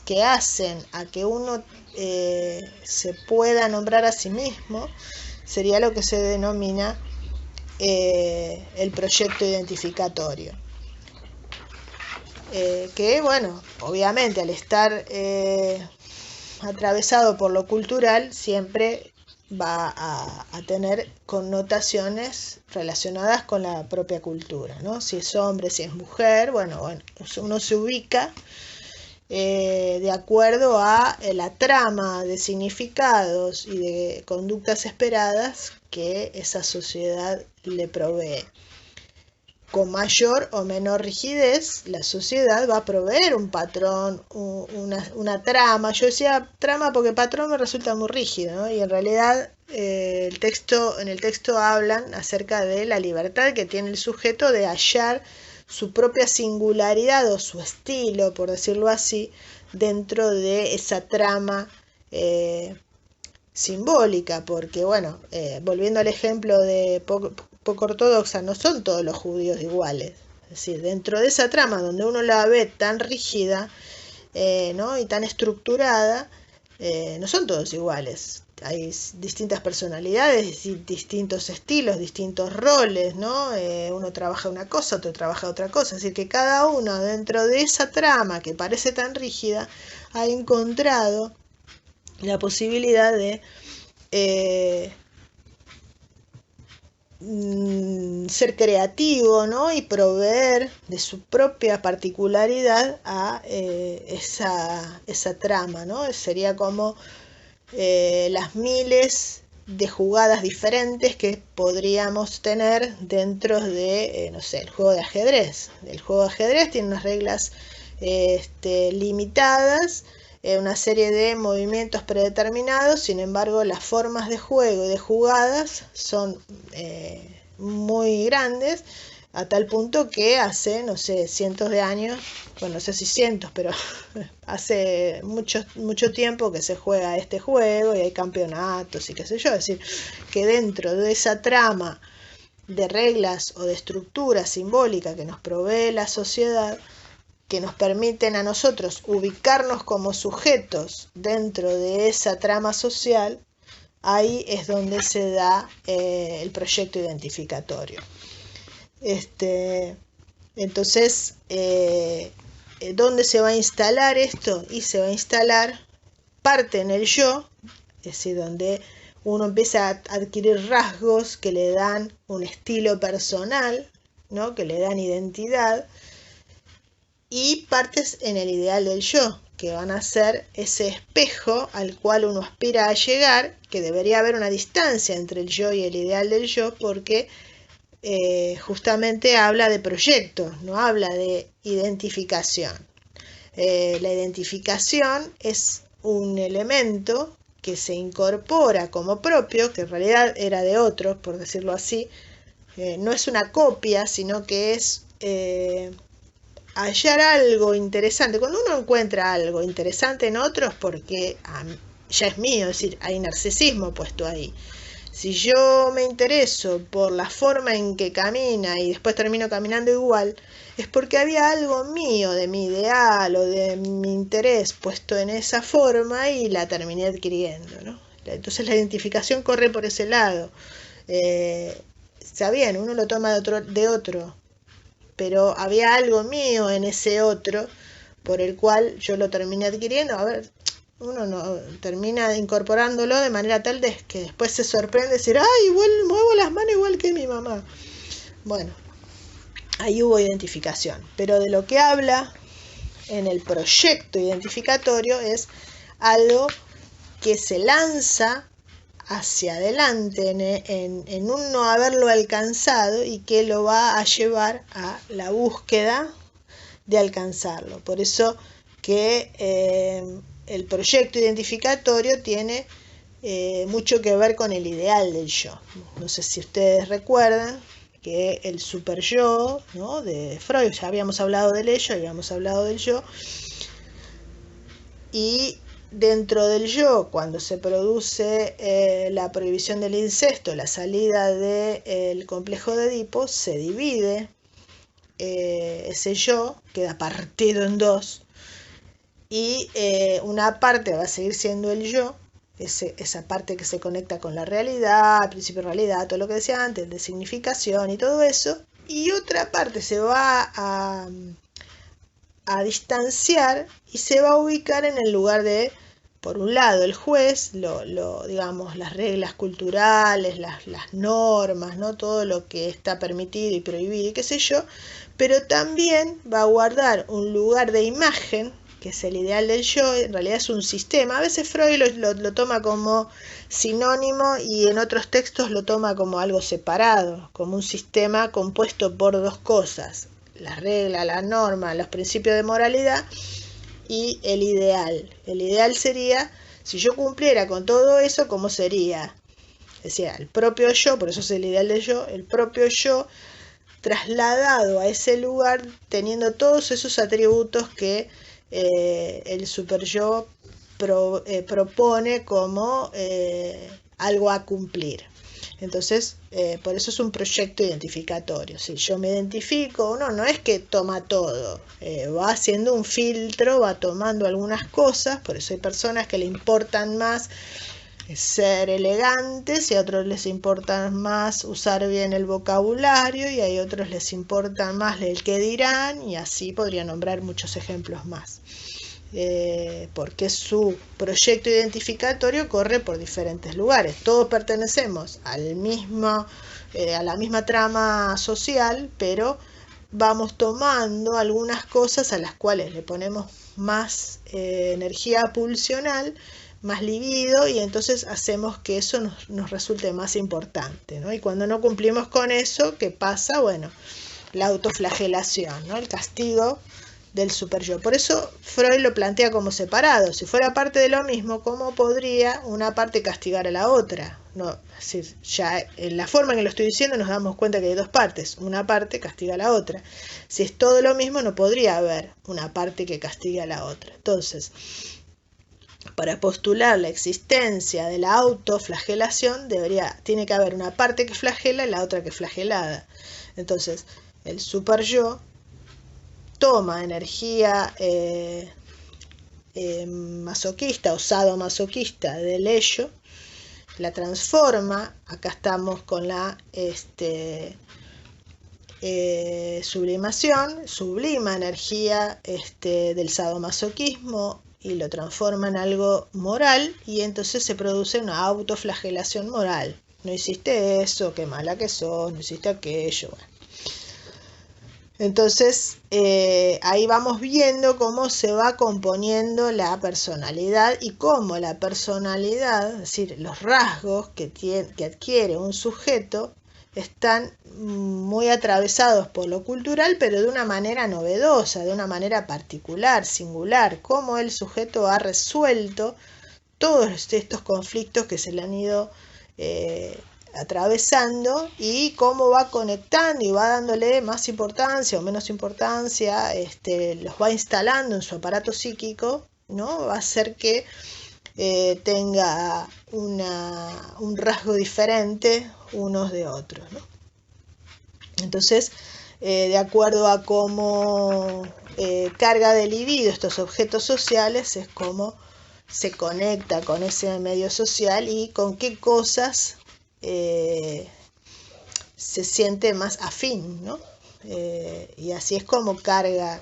que hacen a que uno se pueda nombrar a sí mismo, sería lo que se denomina el proyecto identificatorio. Que bueno, obviamente al estar atravesado por lo cultural, siempre va a tener connotaciones relacionadas con la propia cultura, ¿no? Si es hombre, si es mujer, bueno, uno se ubica de acuerdo a la trama de significados y de conductas esperadas que esa sociedad le provee. Con mayor o menor rigidez, la sociedad va a proveer un patrón, una trama. Yo decía trama porque patrón me resulta muy rígido, ¿no? Y en realidad en el texto hablan acerca de la libertad que tiene el sujeto de hallar su propia singularidad o su estilo, por decirlo así, dentro de esa trama simbólica, porque bueno, volviendo al ejemplo de poco ortodoxa, no son todos los judíos iguales. Es decir, dentro de esa trama donde uno la ve tan rígida, ¿no? Y tan estructurada, no son todos iguales. Hay distintas personalidades, distintos estilos, distintos roles, ¿no? Uno trabaja una cosa, otro trabaja otra cosa. Es decir, que cada uno dentro de esa trama que parece tan rígida ha encontrado la posibilidad de ser creativo, ¿no? Y proveer de su propia particularidad a esa trama, ¿no? Sería como las miles de jugadas diferentes que podríamos tener dentro de, no sé, el juego de ajedrez. El juego de ajedrez tiene unas reglas limitadas, una serie de movimientos predeterminados, sin embargo las formas de juego y de jugadas son muy grandes, a tal punto que hace, no sé, cientos de años, bueno, no sé si cientos, pero hace mucho tiempo que se juega este juego y hay campeonatos y qué sé yo. Es decir, que dentro de esa trama de reglas o de estructura simbólica que nos provee la sociedad, que nos permiten a nosotros ubicarnos como sujetos dentro de esa trama social, ahí es donde se da el proyecto identificatorio. Entonces, ¿dónde se va a instalar esto? Y se va a instalar parte en el yo, es decir, donde uno empieza a adquirir rasgos que le dan un estilo personal, ¿no? Que le dan identidad, y partes en el ideal del yo, que van a ser ese espejo al cual uno aspira a llegar, que debería haber una distancia entre el yo y el ideal del yo, porque justamente habla de proyecto, no habla de identificación. La identificación es un elemento que se incorpora como propio, que en realidad era de otros, por decirlo así. No es una copia, sino que es hallar algo interesante. Cuando uno encuentra algo interesante en otros, porque ya es mío, es decir, hay narcisismo puesto ahí. Si yo me intereso por la forma en que camina y después termino caminando igual, es porque había algo mío de mi ideal o de mi interés puesto en esa forma y la terminé adquiriendo, ¿no? Entonces la identificación corre por ese lado. Está bien, uno lo toma de otro, pero había algo mío en ese otro por el cual yo lo terminé adquiriendo. A ver, uno no termina incorporándolo de manera tal de que después se sorprende decir, ¡ay, igual muevo las manos igual que mi mamá! Bueno, ahí hubo identificación, pero de lo que habla en el proyecto identificatorio es algo que se lanza hacia adelante en un no haberlo alcanzado y que lo va a llevar a la búsqueda de alcanzarlo. Por eso que el proyecto identificatorio tiene mucho que ver con el ideal del yo. No sé si ustedes recuerdan que el super yo, ¿no?, de Freud, ya habíamos hablado del ello, habíamos hablado del yo, y dentro del yo, cuando se produce la prohibición del incesto, la salida del complejo de Edipo, se divide ese yo, queda partido en dos, y una parte va a seguir siendo el yo, esa parte que se conecta con la realidad, principio de realidad, todo lo que decía antes, de significación y todo eso, y otra parte se va a distanciar y se va a ubicar en el lugar de, por un lado, el juez, digamos, las reglas culturales, las normas, ¿no?, todo lo que está permitido y prohibido y qué sé yo, pero también va a guardar un lugar de imagen, que es el ideal del yo. En realidad es un sistema. A veces Freud lo toma como sinónimo y en otros textos lo toma como algo separado, como un sistema compuesto por dos cosas: la regla, la norma, los principios de moralidad y el ideal. El ideal sería, si yo cumpliera con todo eso, ¿cómo sería? Decía, el propio yo, por eso es el ideal del yo, el propio yo trasladado a ese lugar teniendo todos esos atributos que el super yo propone como algo a cumplir. Entonces, por eso es un proyecto identificatorio. Si yo me identifico, uno no es que toma todo, va haciendo un filtro, va tomando algunas cosas. Por eso hay personas que le importan más ser elegantes y a otros les importa más usar bien el vocabulario y a otros les importa más el qué dirán, y así podría nombrar muchos ejemplos más. Porque su proyecto identificatorio corre por diferentes lugares. Todos pertenecemos a la misma trama social, pero vamos tomando algunas cosas a las cuales le ponemos más energía pulsional, más libido, y entonces hacemos que eso nos resulte más importante, ¿no? Y cuando no cumplimos con eso, ¿qué pasa? Bueno, la autoflagelación, ¿no?, el castigo del super yo. Por eso Freud lo plantea como separado. Si fuera parte de lo mismo, ¿cómo podría una parte castigar a la otra? No, es decir, ya en la forma en que lo estoy diciendo nos damos cuenta que hay dos partes. Una parte castiga a la otra. Si es todo lo mismo, no podría haber una parte que castigue a la otra. Entonces, para postular la existencia de la autoflagelación, tiene que haber una parte que flagela y la otra que es flagelada. Entonces, el super yo toma energía masoquista o sadomasoquista del ello, la transforma. Acá estamos con la sublimación, sublima energía del sadomasoquismo y lo transforma en algo moral, y entonces se produce una autoflagelación moral. No hiciste eso, qué mala que sos, no hiciste aquello. Bueno. Entonces, ahí vamos viendo cómo se va componiendo la personalidad y cómo la personalidad, es decir, los rasgos que adquiere un sujeto, están muy atravesados por lo cultural, pero de una manera novedosa, de una manera particular, singular, cómo el sujeto ha resuelto todos estos conflictos que se le han ido atravesando y cómo va conectando y va dándole más importancia o menos importancia, los va instalando en su aparato psíquico, ¿no? Va a hacer que tenga un rasgo diferente unos de otros, ¿no? Entonces, de acuerdo a cómo carga de libido estos objetos sociales, es como se conecta con ese medio social y con qué cosas se siente más afín, ¿no? Y así es como carga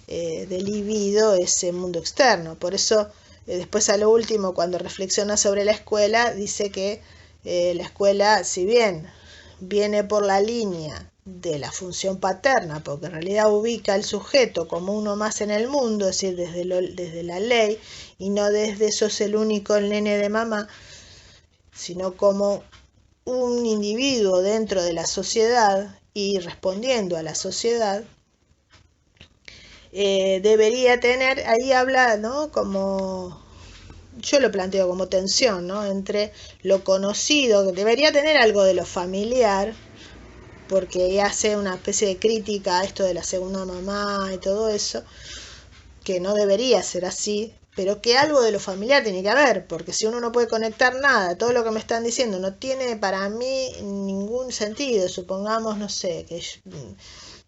de libido ese mundo externo. Por eso, después a lo último, cuando reflexiona sobre la escuela, dice que la escuela, si bien viene por la línea de la función paterna, porque en realidad ubica al sujeto como uno más en el mundo, es decir, desde la ley, y no desde sos el único el nene de mamá, sino como un individuo dentro de la sociedad y respondiendo a la sociedad, debería tener, ahí habla, ¿no? Como yo lo planteo como tensión, ¿no? Entre lo conocido, que debería tener algo de lo familiar, porque hace una especie de crítica a esto de la segunda mamá y todo eso, que no debería ser así, pero que algo de lo familiar tiene que haber, porque si uno no puede conectar nada, todo lo que me están diciendo no tiene para mí ningún sentido. Supongamos, no sé,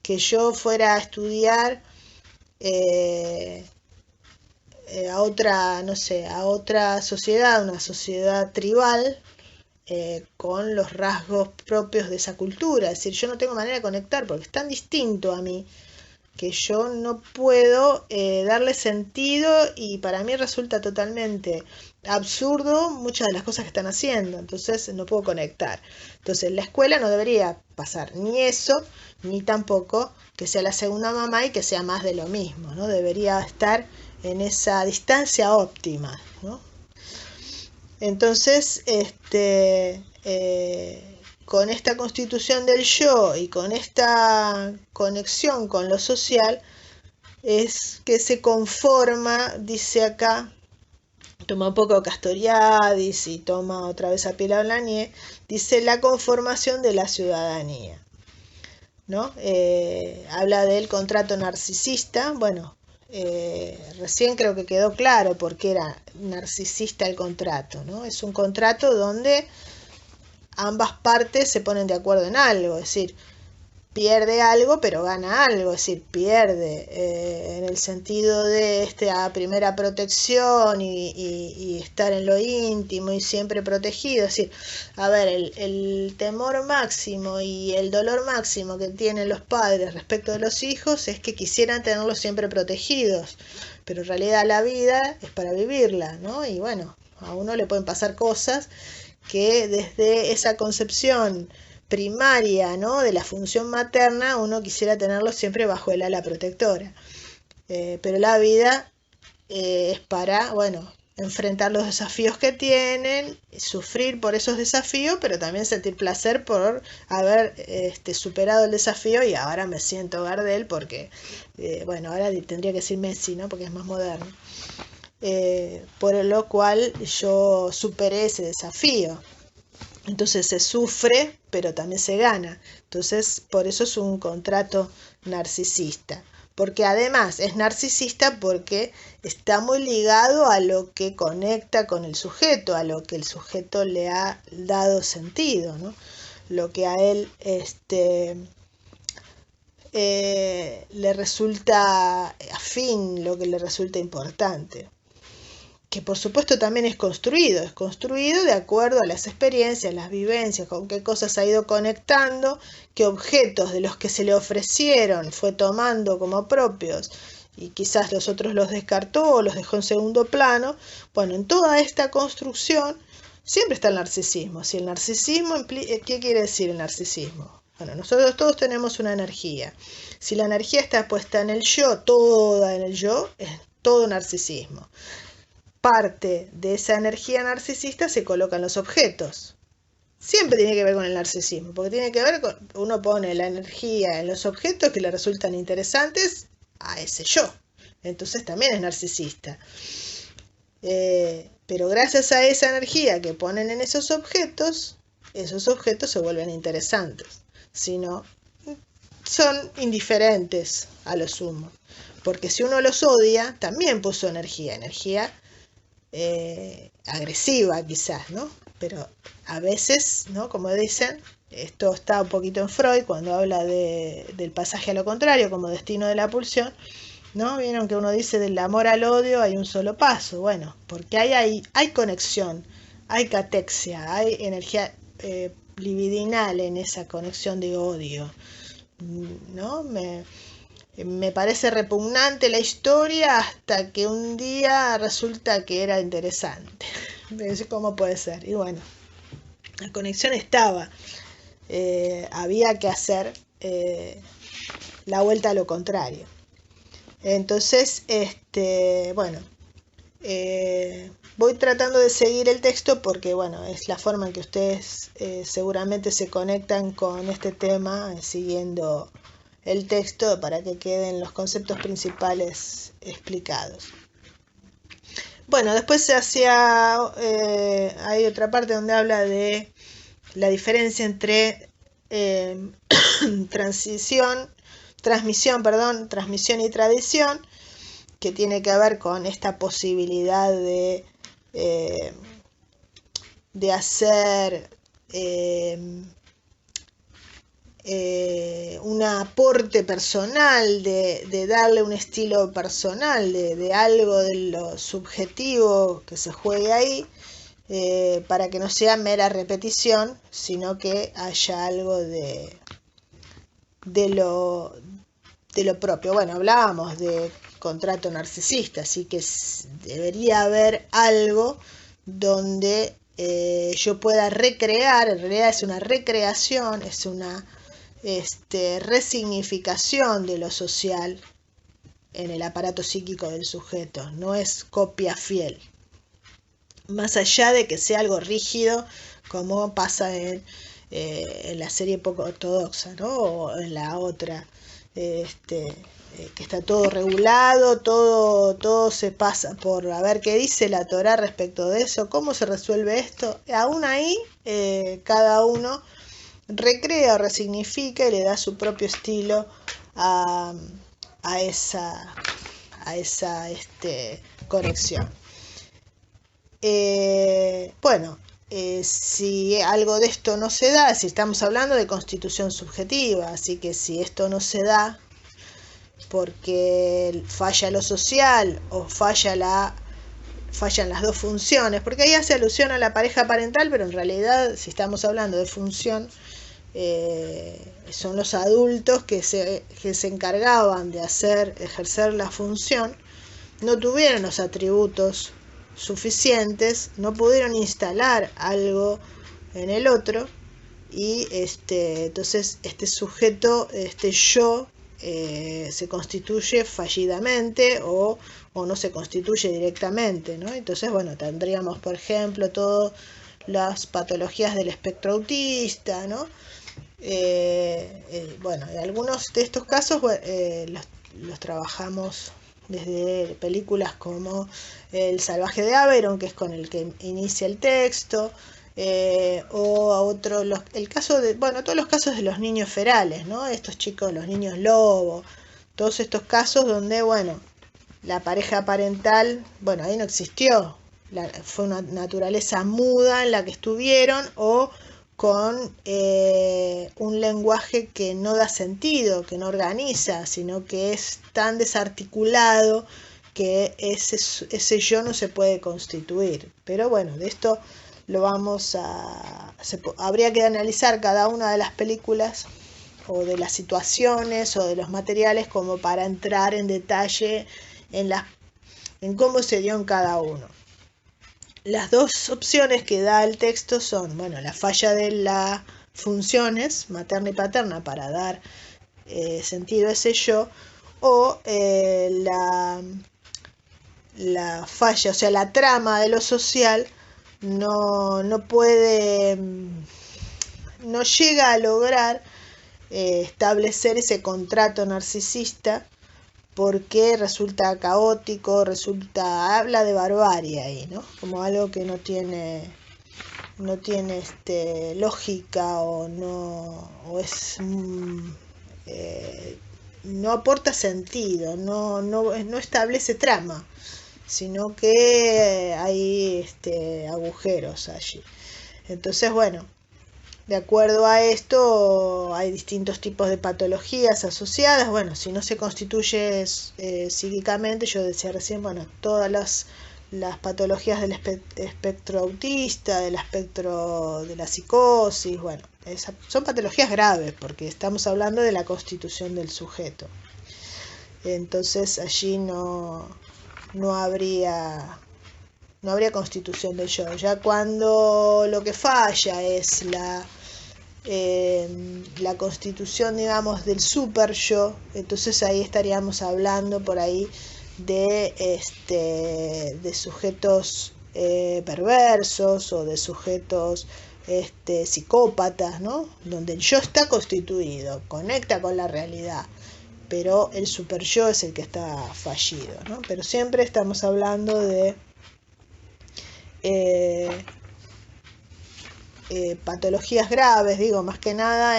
que yo fuera a estudiar a otra, no sé, a otra sociedad, una sociedad tribal, con los rasgos propios de esa cultura. Es decir, yo no tengo manera de conectar porque es tan distinto a mí que yo no puedo darle sentido y para mí resulta totalmente absurdo muchas de las cosas que están haciendo. Entonces no puedo conectar. Entonces la escuela no debería pasar ni eso, ni tampoco que sea la segunda mamá y que sea más de lo mismo, ¿no? Debería estar en esa distancia óptima, ¿no? Entonces, con esta constitución del yo y con esta conexión con lo social, es que se conforma, dice acá, toma un poco Castoriadis y toma otra vez a Pilar Lanier, dice la conformación de la ciudadanía, ¿no? Habla del contrato narcisista. Bueno, recién creo que quedó claro por qué era narcisista el contrato, ¿no? Es un contrato donde ambas partes se ponen de acuerdo en algo, es decir, pierde algo pero gana algo, es decir, pierde en el sentido de esta primera protección y estar en lo íntimo y siempre protegido. Es decir, a ver, el temor máximo y el dolor máximo que tienen los padres respecto de los hijos es que quisieran tenerlos siempre protegidos, pero en realidad la vida es para vivirla, ¿no? Y bueno, a uno le pueden pasar cosas que desde esa concepción primaria, ¿no?, de la función materna, uno quisiera tenerlo siempre bajo el ala protectora. Pero la vida es para, bueno, enfrentar los desafíos que tienen, sufrir por esos desafíos, pero también sentir placer por haber superado el desafío y ahora me siento Gardel porque, bueno, ahora tendría que decir Messi, ¿no?, porque es más moderno. Por lo cual yo superé ese desafío. Entonces se sufre, pero también se gana. Entonces, por eso es un contrato narcisista. Porque además es narcisista porque está muy ligado a lo que conecta con el sujeto, a lo que el sujeto le ha dado sentido, ¿no? Lo que a él le resulta afín, lo que le resulta importante. Que por supuesto también es construido de acuerdo a las experiencias, las vivencias, con qué cosas ha ido conectando, qué objetos de los que se le ofrecieron fue tomando como propios y quizás los otros los descartó o los dejó en segundo plano. Bueno, en toda esta construcción siempre está el narcisismo. Si el narcisismo, ¿qué quiere decir el narcisismo? Bueno, nosotros todos tenemos una energía. Si la energía está puesta en el yo, toda en el yo, es todo narcisismo. Parte de esa energía narcisista se coloca en los objetos. Siempre tiene que ver con el narcisismo, porque tiene que ver con, uno pone la energía en los objetos que le resultan interesantes a ese yo. Entonces también es narcisista. Pero gracias a esa energía que ponen en esos objetos se vuelven interesantes. Si no, son indiferentes a lo sumo. Porque si uno los odia, también puso energía agresiva quizás, ¿no? Pero a veces, ¿no? Como dicen, esto está un poquito en Freud cuando habla del pasaje a lo contrario como destino de la pulsión, ¿no? Vieron que uno dice del amor al odio hay un solo paso. Bueno, porque hay conexión, hay catexia, hay energía libidinal en esa conexión de odio, ¿no? Me parece repugnante la historia hasta que un día resulta que era interesante. ¿Cómo puede ser? Y bueno, la conexión estaba. Había que hacer la vuelta a lo contrario. Entonces, bueno, voy tratando de seguir el texto porque, bueno, es la forma en que ustedes seguramente se conectan con este tema, siguiendo el texto para que queden los conceptos principales explicados. Bueno, después hay otra parte donde habla de la diferencia entre transmisión y tradición, que tiene que ver con esta posibilidad de hacer un aporte personal, de darle un estilo personal, de algo de lo subjetivo que se juegue ahí, para que no sea mera repetición, sino que haya algo de lo propio. Bueno, hablábamos de contrato narcisista, así que debería haber algo donde yo pueda recrear. En realidad es una recreación, es una resignificación de lo social en el aparato psíquico del sujeto, no es copia fiel, más allá de que sea algo rígido como pasa en la serie poco ortodoxa, ¿no? O en la otra, que está todo regulado, todo se pasa por a ver qué dice la Torá respecto de eso, cómo se resuelve esto. Aún ahí cada uno recrea o resignifica y le da su propio estilo a esa conexión. Bueno, si algo de esto no se da, si estamos hablando de constitución subjetiva, así que si esto no se da porque falla lo social o fallan las dos funciones, porque ahí hace alusión a la pareja parental, pero en realidad si estamos hablando de función, son los adultos que se encargaban de ejercer la función, no tuvieron los atributos suficientes, no pudieron instalar algo en el otro, y entonces este sujeto, yo, se constituye fallidamente o no se constituye directamente, ¿no? Entonces, bueno, tendríamos, por ejemplo, todas las patologías del espectro autista, ¿no? Bueno, algunos de estos casos los trabajamos desde películas como El salvaje de Averon, que es con el que inicia el texto, o a otro, el caso de, bueno, todos los casos de los niños ferales, ¿no? Estos chicos, los niños lobo, todos estos casos donde, bueno, la pareja parental, bueno, ahí no existió, fue una naturaleza muda en la que estuvieron, o con un lenguaje que no da sentido, que no organiza, sino que es tan desarticulado que ese yo no se puede constituir. Pero bueno, de esto lo habría que analizar cada una de las películas o de las situaciones o de los materiales como para entrar en detalle en cómo se dio en cada uno. Las dos opciones que da el texto son, bueno, la falla funciones, materna y paterna, para dar sentido a ese yo, o la falla, o sea, la trama de lo social no puede, no llega a lograr establecer ese contrato narcisista, porque resulta caótico, habla de barbarie ahí, ¿no? Como algo que no tiene lógica, o no, o es no aporta sentido, no establece trama, sino que hay agujeros allí. Entonces, bueno, de acuerdo a esto, hay distintos tipos de patologías asociadas. Bueno, si no se constituye psíquicamente, yo decía recién, bueno, todas las patologías del espectro autista, del espectro de la psicosis, bueno, son patologías graves, porque estamos hablando de la constitución del sujeto. Entonces allí no habría constitución del yo. Ya cuando lo que falla es la constitución, digamos, del super yo, entonces ahí estaríamos hablando por ahí de sujetos perversos, o de sujetos psicópatas, ¿no? Donde el yo está constituido, conecta con la realidad, pero el super yo es el que está fallido, ¿no? Pero siempre estamos hablando de patologías graves, digo, más que nada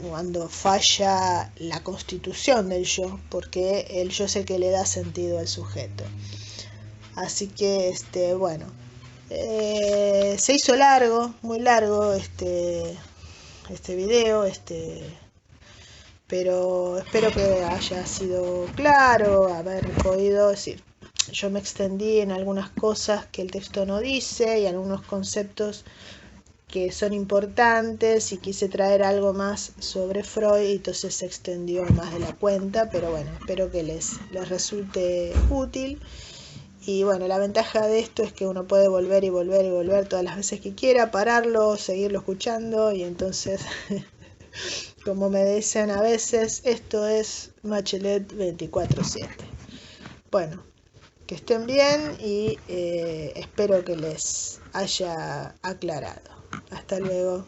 cuando falla la constitución del yo, porque el yo es el que le da sentido al sujeto. Así que, bueno, se hizo largo, muy largo este video, pero espero que haya sido claro, haber podido decir. Yo me extendí en algunas cosas que el texto no dice y algunos conceptos que son importantes, y quise traer algo más sobre Freud, y entonces se extendió más de la cuenta, pero bueno, espero que les resulte útil. Y bueno, la ventaja de esto es que uno puede volver y volver y volver todas las veces que quiera, pararlo, seguirlo escuchando, y entonces, como me dicen a veces, esto es Bachelet 24/7. Bueno, que estén bien, y espero que les haya aclarado. Hasta luego.